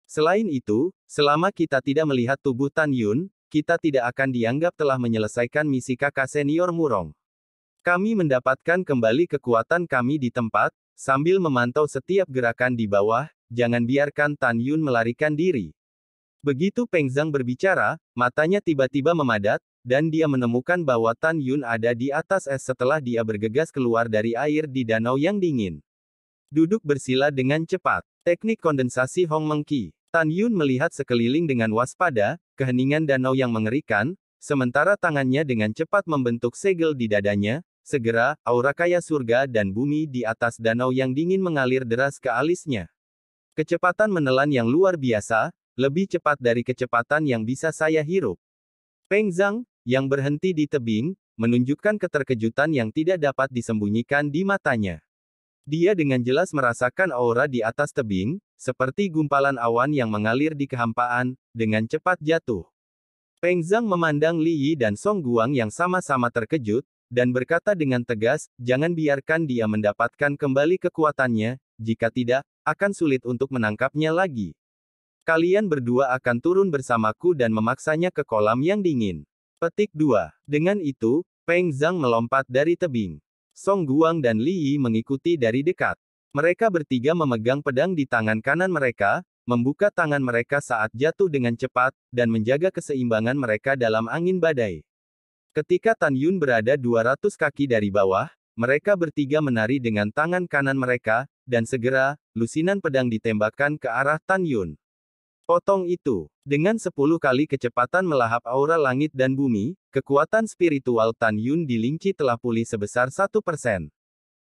Speaker 2: Selain itu, selama kita tidak melihat tubuh Tan Yun, kita tidak akan dianggap telah menyelesaikan misi kakak senior Murong. Kami mendapatkan kembali kekuatan kami di tempat, sambil memantau setiap gerakan di bawah, jangan biarkan Tan Yun melarikan diri. Begitu Peng Zhang berbicara, matanya tiba-tiba memadat, dan dia menemukan bahwa Tan Yun ada di atas es setelah dia bergegas keluar dari air di danau yang dingin. Duduk bersila dengan cepat. Teknik kondensasi Hong Mengki. Tan Yun melihat sekeliling dengan waspada, keheningan danau yang mengerikan, sementara tangannya dengan cepat membentuk segel di dadanya. Segera, aura kaya surga dan bumi di atas danau yang dingin mengalir deras ke alisnya. Kecepatan menelan yang luar biasa, lebih cepat dari kecepatan yang bisa saya hirup. Peng Zhang, yang berhenti di tebing, menunjukkan keterkejutan yang tidak dapat disembunyikan di matanya. Dia dengan jelas merasakan aura di atas tebing, seperti gumpalan awan yang mengalir di kehampaan, dengan cepat jatuh. Peng Zhang memandang Li Yi dan Song Guang yang sama-sama terkejut, dan berkata dengan tegas, jangan biarkan dia mendapatkan kembali kekuatannya, jika tidak, akan sulit untuk menangkapnya lagi. Kalian berdua akan turun bersamaku dan memaksanya ke kolam yang dingin. Petik 2. Dengan itu, Peng Zhang melompat dari tebing. Song Guang dan Li Yi mengikuti dari dekat. Mereka bertiga memegang pedang di tangan kanan mereka, membuka tangan mereka saat jatuh dengan cepat, dan menjaga keseimbangan mereka dalam angin badai. Ketika Tan Yun berada 200 kaki dari bawah, mereka bertiga menari dengan tangan kanan mereka, dan segera, lusinan pedang ditembakkan ke arah Tan Yun. Potong itu. Dengan 10 kali kecepatan melahap aura langit dan bumi, kekuatan spiritual Tan Yun di Lingqi telah pulih sebesar 1%.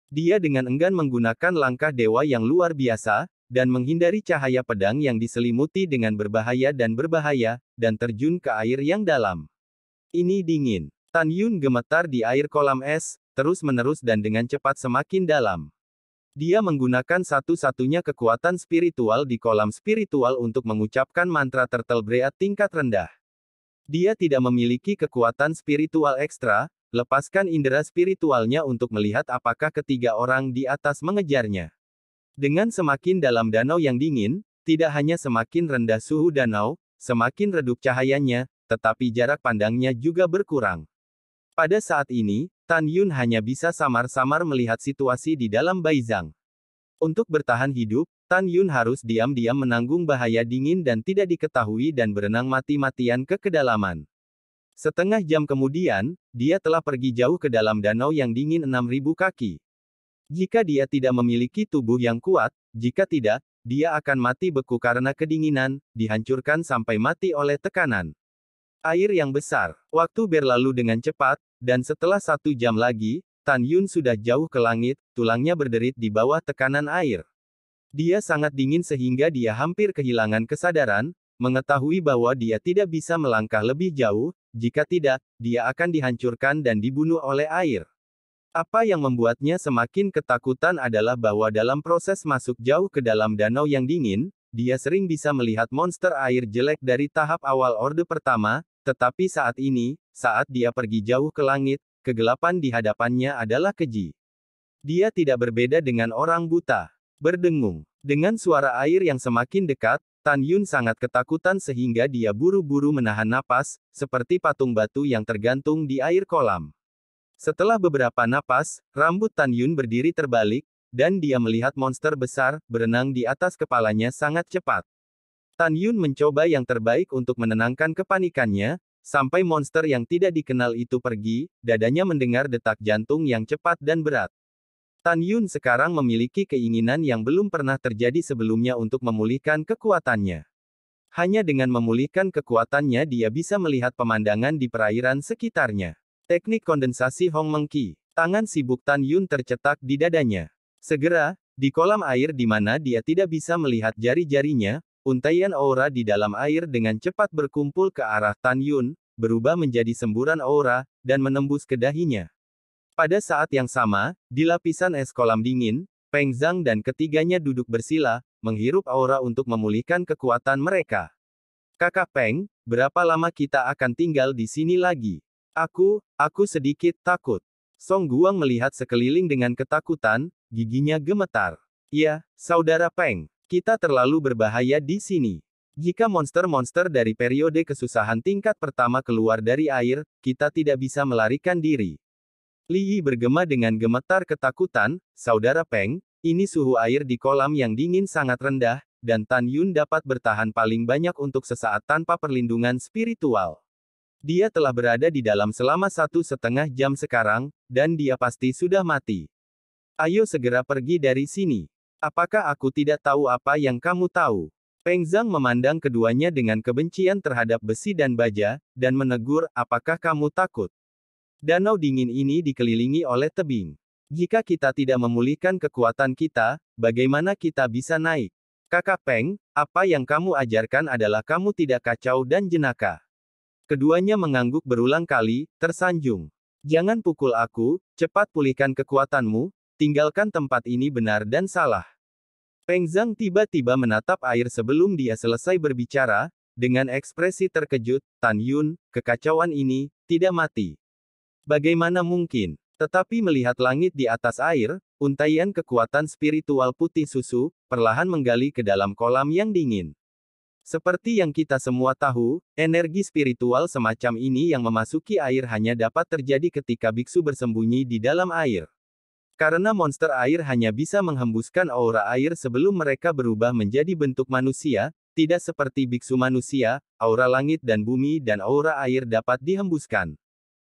Speaker 2: Dia dengan enggan menggunakan langkah dewa yang luar biasa, dan menghindari cahaya pedang yang diselimuti dengan berbahaya, dan terjun ke air yang dalam. Ini dingin. Tan Yun gemetar di air kolam es, terus-menerus dan dengan cepat semakin dalam. Dia menggunakan satu-satunya kekuatan spiritual di kolam spiritual untuk mengucapkan mantra Turtle Breath tingkat rendah. Dia tidak memiliki kekuatan spiritual ekstra, lepaskan indera spiritualnya untuk melihat apakah ketiga orang di atas mengejarnya. Dengan semakin dalam danau yang dingin, tidak hanya semakin rendah suhu danau, semakin redup cahayanya, tetapi jarak pandangnya juga berkurang. Pada saat ini, Tan Yun hanya bisa samar-samar melihat situasi di dalam Baizhang. Untuk bertahan hidup, Tan Yun harus diam-diam menanggung bahaya dingin dan tidak diketahui dan berenang mati-matian ke kedalaman. Setengah jam kemudian, dia telah pergi jauh ke dalam danau yang dingin 6.000 kaki. Jika dia tidak memiliki tubuh yang kuat, jika tidak, dia akan mati beku karena kedinginan, dihancurkan sampai mati oleh tekanan. Air yang besar. Waktu berlalu dengan cepat, dan setelah 1 jam lagi, Tan Yun sudah jauh ke langit, tulangnya berderit di bawah tekanan air. Dia sangat dingin sehingga dia hampir kehilangan kesadaran, mengetahui bahwa dia tidak bisa melangkah lebih jauh, jika tidak, dia akan dihancurkan dan dibunuh oleh air. Apa yang membuatnya semakin ketakutan adalah bahwa dalam proses masuk jauh ke dalam danau yang dingin, dia sering bisa melihat monster air jelek dari tahap awal Orde Pertama, tetapi saat ini, saat dia pergi jauh ke langit, kegelapan di hadapannya adalah keji. Dia tidak berbeda dengan orang buta. Berdengung. Dengan suara air yang semakin dekat, Tan Yun sangat ketakutan sehingga dia buru-buru menahan napas, seperti patung batu yang tergantung di air kolam. Setelah beberapa napas, rambut Tan Yun berdiri terbalik, dan dia melihat monster besar, berenang di atas kepalanya sangat cepat. Tan Yun mencoba yang terbaik untuk menenangkan kepanikannya, sampai monster yang tidak dikenal itu pergi, dadanya mendengar detak jantung yang cepat dan berat. Tan Yun sekarang memiliki keinginan yang belum pernah terjadi sebelumnya untuk memulihkan kekuatannya. Hanya dengan memulihkan kekuatannya dia bisa melihat pemandangan di perairan sekitarnya. Teknik kondensasi Hong Mengki. Tangan sibuk Tan Yun tercetak di dadanya. Segera, di kolam air di mana dia tidak bisa melihat jari-jarinya, untaian aura di dalam air dengan cepat berkumpul ke arah Tan Yun, berubah menjadi semburan aura, dan menembus ke dahinya. Pada saat yang sama, di lapisan es kolam dingin, Peng Zhang dan ketiganya duduk bersila, menghirup aura untuk memulihkan kekuatan mereka. Kakak Peng, berapa lama kita akan tinggal di sini lagi? Aku sedikit takut. Song Guang melihat sekeliling dengan ketakutan, giginya gemetar. Ya, saudara Peng, kita terlalu berbahaya di sini. Jika monster-monster dari periode kesusahan tingkat pertama keluar dari air, kita tidak bisa melarikan diri. Li Yi bergema dengan gemetar ketakutan, saudara Peng, ini suhu air di kolam yang dingin sangat rendah, dan Tan Yun dapat bertahan paling banyak untuk sesaat tanpa perlindungan spiritual. Dia telah berada di dalam selama 1,5 jam sekarang, dan dia pasti sudah mati. Ayo segera pergi dari sini. Apakah aku tidak tahu apa yang kamu tahu? Peng Zhang memandang keduanya dengan kebencian terhadap besi dan baja, dan menegur, apakah kamu takut? Danau dingin ini dikelilingi oleh tebing. Jika kita tidak memulihkan kekuatan kita, bagaimana kita bisa naik? Kakak Peng, apa yang kamu ajarkan adalah kamu tidak kacau dan jenaka. Keduanya mengangguk berulang kali, tersanjung. Jangan pukul aku, cepat pulihkan kekuatanmu, tinggalkan tempat ini benar dan salah. Peng Zhang tiba-tiba menatap air sebelum dia selesai berbicara, dengan ekspresi terkejut, Tan Yun, kekacauan ini, tidak mati. Bagaimana mungkin? Tetapi melihat langit di atas air, untaian kekuatan spiritual putih susu, perlahan menggali ke dalam kolam yang dingin. Seperti yang kita semua tahu, energi spiritual semacam ini yang memasuki air hanya dapat terjadi ketika biksu bersembunyi di dalam air. Karena monster air hanya bisa menghembuskan aura air sebelum mereka berubah menjadi bentuk manusia, tidak seperti biksu manusia, aura langit dan bumi dan aura air dapat dihembuskan.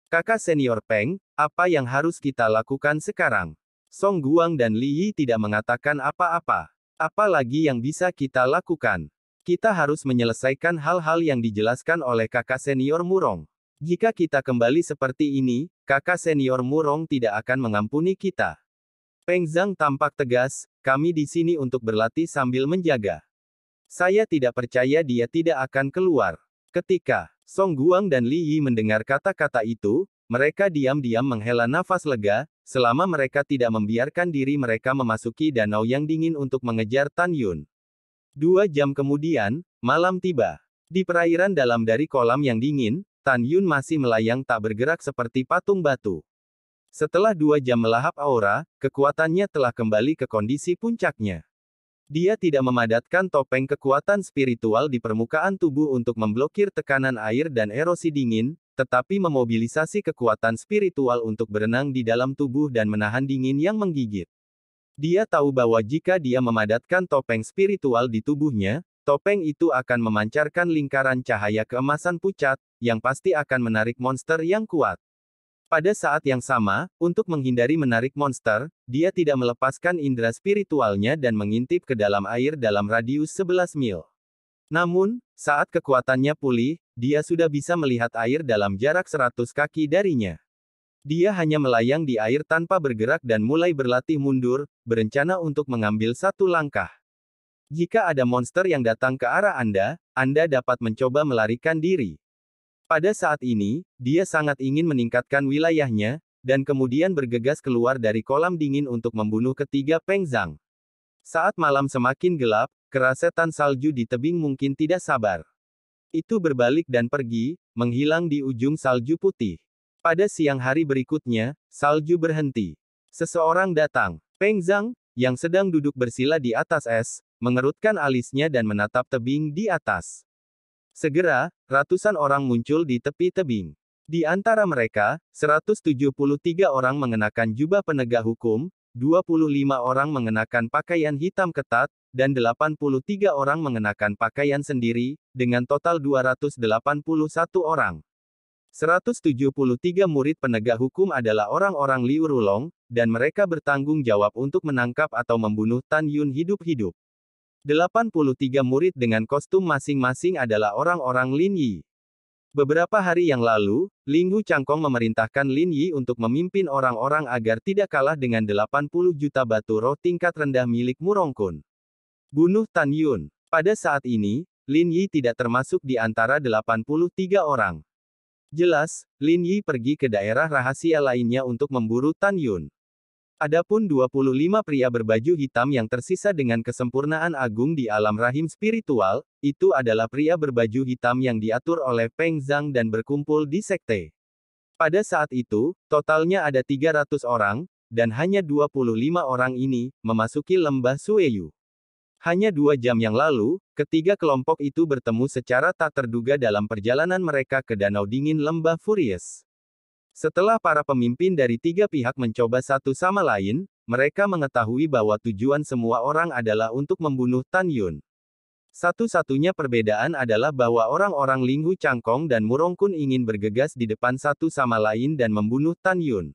Speaker 2: Kakak senior Peng, apa yang harus kita lakukan sekarang? Song Guang dan Li Yi tidak mengatakan apa-apa. Apa lagi yang bisa kita lakukan? Kita harus menyelesaikan hal-hal yang dijelaskan oleh kakak senior Murong. Jika kita kembali seperti ini, kakak senior Murong tidak akan mengampuni kita. Peng Zhang tampak tegas, kami di sini untuk berlatih sambil menjaga. Saya tidak percaya dia tidak akan keluar. Ketika Song Guang dan Li Yi mendengar kata-kata itu, mereka diam-diam menghela nafas lega, selama mereka tidak membiarkan diri mereka memasuki danau yang dingin untuk mengejar Tan Yun. 2 jam kemudian, malam tiba. Di perairan dalam dari kolam yang dingin, Tan Yun masih melayang tak bergerak seperti patung batu. Setelah 2 jam melahap aura, kekuatannya telah kembali ke kondisi puncaknya. Dia tidak memadatkan topeng kekuatan spiritual di permukaan tubuh untuk memblokir tekanan air dan erosi dingin, tetapi memobilisasi kekuatan spiritual untuk berenang di dalam tubuh dan menahan dingin yang menggigit. Dia tahu bahwa jika dia memadatkan topeng spiritual di tubuhnya, topeng itu akan memancarkan lingkaran cahaya keemasan pucat, yang pasti akan menarik monster yang kuat. Pada saat yang sama, untuk menghindari menarik monster, dia tidak melepaskan indera spiritualnya dan mengintip ke dalam air dalam radius 11 mil. Namun, saat kekuatannya pulih, dia sudah bisa melihat air dalam jarak 100 kaki darinya. Dia hanya melayang di air tanpa bergerak dan mulai berlatih mundur, berencana untuk mengambil satu langkah. Jika ada monster yang datang ke arah Anda dapat mencoba melarikan diri. Pada saat ini, dia sangat ingin meningkatkan wilayahnya, dan kemudian bergegas keluar dari kolam dingin untuk membunuh ketiga Peng Zhang. Saat malam semakin gelap, kerasetan salju di tebing mungkin tidak sabar. Itu berbalik dan pergi, menghilang di ujung salju putih. Pada siang hari berikutnya, salju berhenti. Seseorang datang. Peng Zhang, yang sedang duduk bersila di atas es, mengerutkan alisnya dan menatap tebing di atas. Segera, ratusan orang muncul di tepi tebing. Di antara mereka, 173 orang mengenakan jubah penegak hukum, 25 orang mengenakan pakaian hitam ketat, dan 83 orang mengenakan pakaian sendiri, dengan total 281 orang. 173 murid penegak hukum adalah orang-orang Liu Rulong, dan mereka bertanggung jawab untuk menangkap atau membunuh Tan Yun hidup-hidup. 83 murid dengan kostum masing-masing adalah orang-orang Lin Yi. Beberapa hari yang lalu, Ling Hu Changkong memerintahkan Lin Yi untuk memimpin orang-orang agar tidak kalah dengan 80 juta batu roh tingkat rendah milik Murongkun. Bunuh Tan Yun. Pada saat ini, Lin Yi tidak termasuk di antara 83 orang. Jelas, Lin Yi pergi ke daerah rahasia lainnya untuk memburu Tan Yun. Adapun 25 pria berbaju hitam yang tersisa dengan kesempurnaan agung di alam rahim spiritual, itu adalah pria berbaju hitam yang diatur oleh Peng Zhang dan berkumpul di sekte. Pada saat itu, totalnya ada 300 orang, dan hanya 25 orang ini memasuki lembah Sueyu. Hanya 2 jam yang lalu, ketiga kelompok itu bertemu secara tak terduga dalam perjalanan mereka ke Danau Dingin Lembah Furious. Setelah para pemimpin dari 3 pihak mencoba satu sama lain, mereka mengetahui bahwa tujuan semua orang adalah untuk membunuh Tan Yun. Satu-satunya perbedaan adalah bahwa orang-orang Linghu Changkong dan Murongkun ingin bergegas di depan satu sama lain dan membunuh Tan Yun.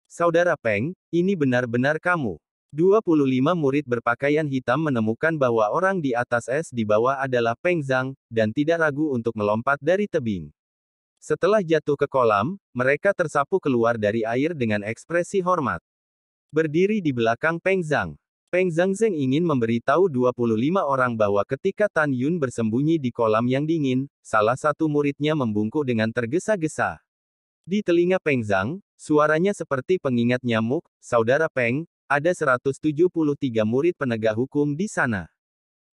Speaker 2: Saudara Peng, ini benar-benar kamu. 25 murid berpakaian hitam menemukan bahwa orang di atas es di bawah adalah Peng Zhang, dan tidak ragu untuk melompat dari tebing. Setelah jatuh ke kolam, mereka tersapu keluar dari air dengan ekspresi hormat. Berdiri di belakang Peng Zhang. Peng Zhang ingin memberitahu 25 orang bahwa ketika Tan Yun bersembunyi di kolam yang dingin, salah satu muridnya membungkuk dengan tergesa-gesa. Di telinga Peng Zhang, suaranya seperti pengingat nyamuk, Saudara Peng, ada 173 murid penegak hukum di sana.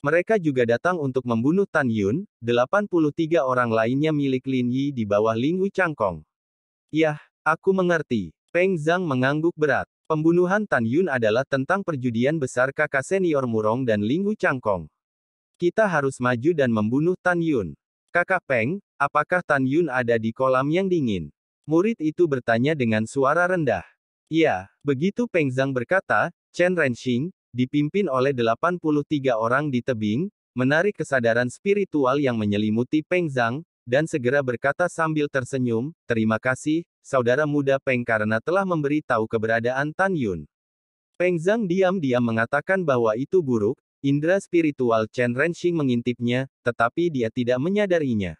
Speaker 2: Mereka juga datang untuk membunuh Tan Yun, 83 orang lainnya milik Lin Yi di bawah Linghu Changkong. Yah, aku mengerti. Peng Zhang mengangguk berat. Pembunuhan Tan Yun adalah tentang perjudian besar kakak senior Murong dan Linghu Changkong. Kita harus maju dan membunuh Tan Yun. Kakak Peng, apakah Tan Yun ada di kolam yang dingin? Murid itu bertanya dengan suara rendah. Ya, begitu Peng Zhang berkata, Chen Renxing, dipimpin oleh 83 orang di tebing, menarik kesadaran spiritual yang menyelimuti Peng Zhang, dan segera berkata sambil tersenyum, terima kasih, saudara muda Peng karena telah memberi tahu keberadaan Tan Yun. Peng Zhang diam-diam mengatakan bahwa itu buruk, indera spiritual Chen Renxing mengintipnya, tetapi dia tidak menyadarinya.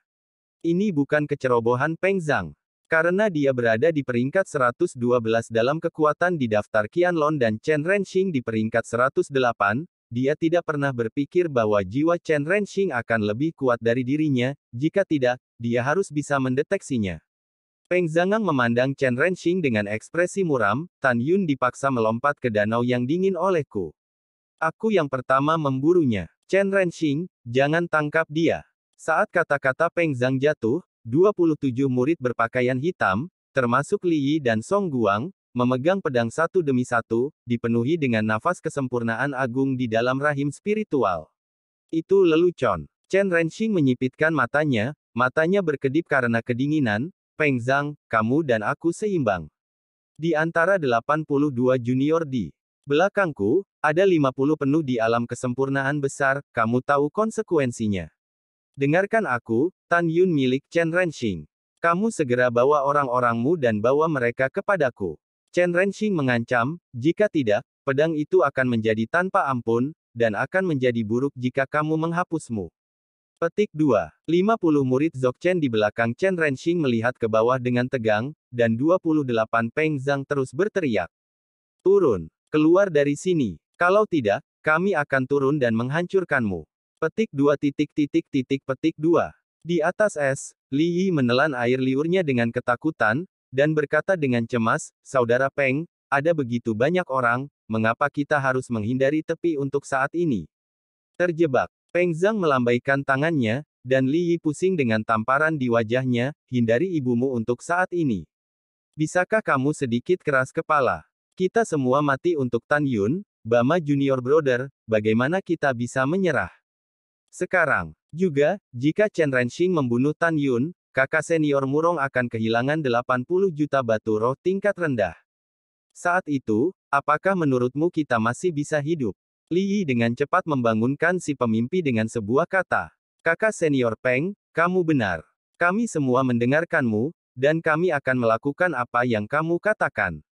Speaker 2: Ini bukan kecerobohan Peng Zhang. Karena dia berada di peringkat 112 dalam kekuatan di daftar Qianlong dan Chen Renxing di peringkat 108, dia tidak pernah berpikir bahwa jiwa Chen Renxing akan lebih kuat dari dirinya, jika tidak, dia harus bisa mendeteksinya. Peng Zhang memandang Chen Renxing dengan ekspresi muram, Tan Yun dipaksa melompat ke danau yang dingin olehku. Aku yang pertama memburunya. Chen Renxing, jangan tangkap dia. Saat kata-kata Peng Zhang jatuh, 27 murid berpakaian hitam, termasuk Li Yi dan Song Guang, memegang pedang satu demi satu, dipenuhi dengan nafas kesempurnaan agung di dalam rahim spiritual. Itu lelucon. Chen Renxing menyipitkan matanya berkedip karena kedinginan. Peng Zhang, kamu dan aku seimbang. Di antara 82 junior di belakangku, ada 50 penuh di alam kesempurnaan besar, kamu tahu konsekuensinya. Dengarkan aku, Tan Yun milik Chen Renxing. Kamu segera bawa orang-orangmu dan bawa mereka kepadaku. Chen Renxing mengancam, jika tidak, pedang itu akan menjadi tanpa ampun, dan akan menjadi buruk jika kamu menghapusmu. Petik 2. 50 murid Dzogchen di belakang Chen Renxing melihat ke bawah dengan tegang, dan 28 Peng Zhang terus berteriak. Turun. Keluar dari sini. Kalau tidak, kami akan turun dan menghancurkanmu. Petik 2. Petik 2. Di atas es, Li Yi menelan air liurnya dengan ketakutan, dan berkata dengan cemas, Saudara Peng, ada begitu banyak orang, mengapa kita harus menghindari tepi untuk saat ini? Terjebak. Peng Zhang melambaikan tangannya, dan Li Yi pusing dengan tamparan di wajahnya, hindari ibumu untuk saat ini. Bisakah kamu sedikit keras kepala? Kita semua mati untuk Tan Yun, Bama Junior Brother, bagaimana kita bisa menyerah? Sekarang, juga, jika Chen Renxing membunuh Tan Yun, kakak senior Murong akan kehilangan 80 juta batu roh tingkat rendah. Saat itu, apakah menurutmu kita masih bisa hidup? Li Yi dengan cepat membangunkan si pemimpi dengan sebuah kata. Kakak senior Peng, kamu benar. Kami semua mendengarkanmu, dan kami akan melakukan apa yang kamu katakan.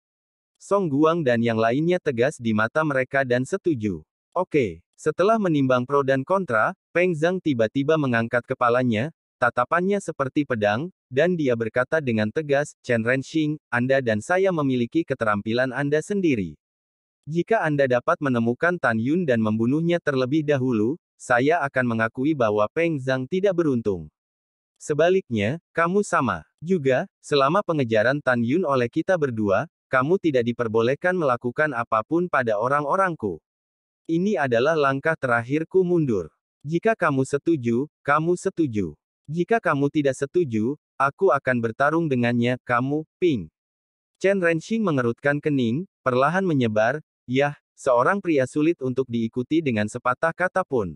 Speaker 2: Song Guang dan yang lainnya tegas di mata mereka dan setuju. Oke. Setelah menimbang pro dan kontra, Peng Zhang tiba-tiba mengangkat kepalanya, tatapannya seperti pedang, dan dia berkata dengan tegas, Chen Renxing, Anda dan saya memiliki keterampilan Anda sendiri. Jika Anda dapat menemukan Tan Yun dan membunuhnya terlebih dahulu, saya akan mengakui bahwa Peng Zhang tidak beruntung. Sebaliknya, kamu sama. Juga, selama pengejaran Tan Yun oleh kita berdua, kamu tidak diperbolehkan melakukan apapun pada orang-orangku. Ini adalah langkah terakhirku mundur. Jika kamu setuju, kamu setuju. Jika kamu tidak setuju, aku akan bertarung dengannya, kamu, Ping. Chen Renxing mengerutkan kening, perlahan menyebar, yah, seorang pria sulit untuk diikuti dengan sepatah kata pun.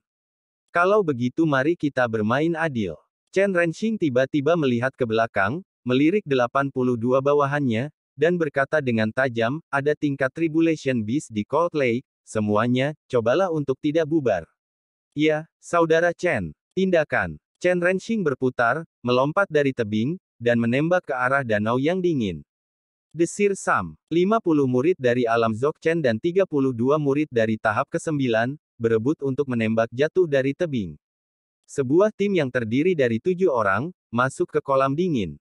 Speaker 2: Kalau begitu mari kita bermain adil. Chen Renxing tiba-tiba melihat ke belakang, melirik 82 bawahannya, dan berkata dengan tajam, ada tingkat Tribulation Beast di Cold Lake, semuanya, cobalah untuk tidak bubar. Ya, Saudara Chen. Tindakan. Chen Renxing berputar, melompat dari tebing, dan menembak ke arah danau yang dingin. Desir Sam. 50 murid dari alam Dzogchen dan 32 murid dari tahap ke-9, berebut untuk menembak jatuh dari tebing. Sebuah tim yang terdiri dari 7 orang, masuk ke kolam dingin.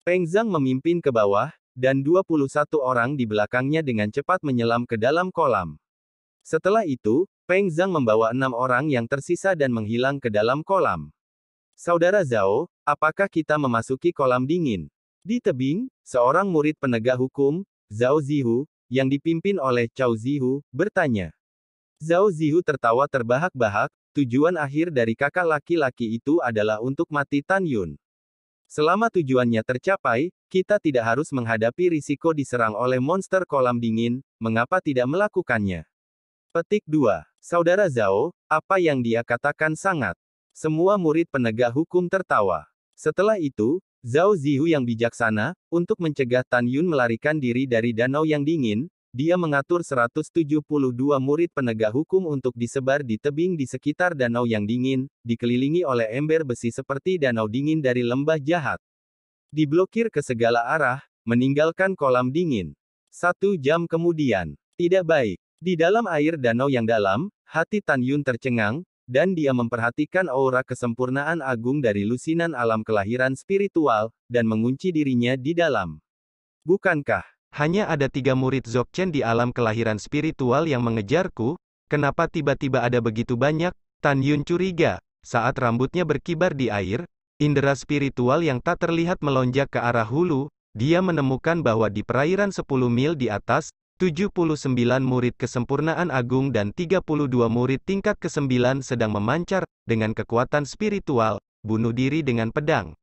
Speaker 2: Peng Zhang memimpin ke bawah, dan 21 orang di belakangnya dengan cepat menyelam ke dalam kolam. Setelah itu, Peng Zhang membawa 6 orang yang tersisa dan menghilang ke dalam kolam. Saudara Zhao, apakah kita memasuki kolam dingin? Di tebing, seorang murid penegak hukum, Zhao Zihu, yang dipimpin oleh Cao Zihu, bertanya. Zhao Zihu tertawa terbahak-bahak, tujuan akhir dari kakak laki-laki itu adalah untuk mati Tan Yun. Selama tujuannya tercapai, kita tidak harus menghadapi risiko diserang oleh monster kolam dingin, mengapa tidak melakukannya? Petik 2. Saudara Zhao, apa yang dia katakan sangat. Semua murid penegak hukum tertawa. Setelah itu, Zhao Zihu yang bijaksana, untuk mencegah Tan Yun melarikan diri dari danau yang dingin, dia mengatur 172 murid penegak hukum untuk disebar di tebing di sekitar danau yang dingin, dikelilingi oleh ember besi seperti danau dingin dari lembah jahat. Diblokir ke segala arah, meninggalkan kolam dingin. 1 jam kemudian. Tidak baik. Di dalam air danau yang dalam, hati Tan Yun tercengang, dan dia memperhatikan aura kesempurnaan agung dari lusinan alam kelahiran spiritual, dan mengunci dirinya di dalam. Bukankah hanya ada 3 murid Dzogchen di alam kelahiran spiritual yang mengejarku? Kenapa tiba-tiba ada begitu banyak? Tan Yun curiga. Saat rambutnya berkibar di air, indera spiritual yang tak terlihat melonjak ke arah hulu, dia menemukan bahwa di perairan 10 mil di atas, 79 murid kesempurnaan agung dan 32 murid tingkat ke-9 sedang memancar, dengan kekuatan spiritual, bunuh diri dengan pedang.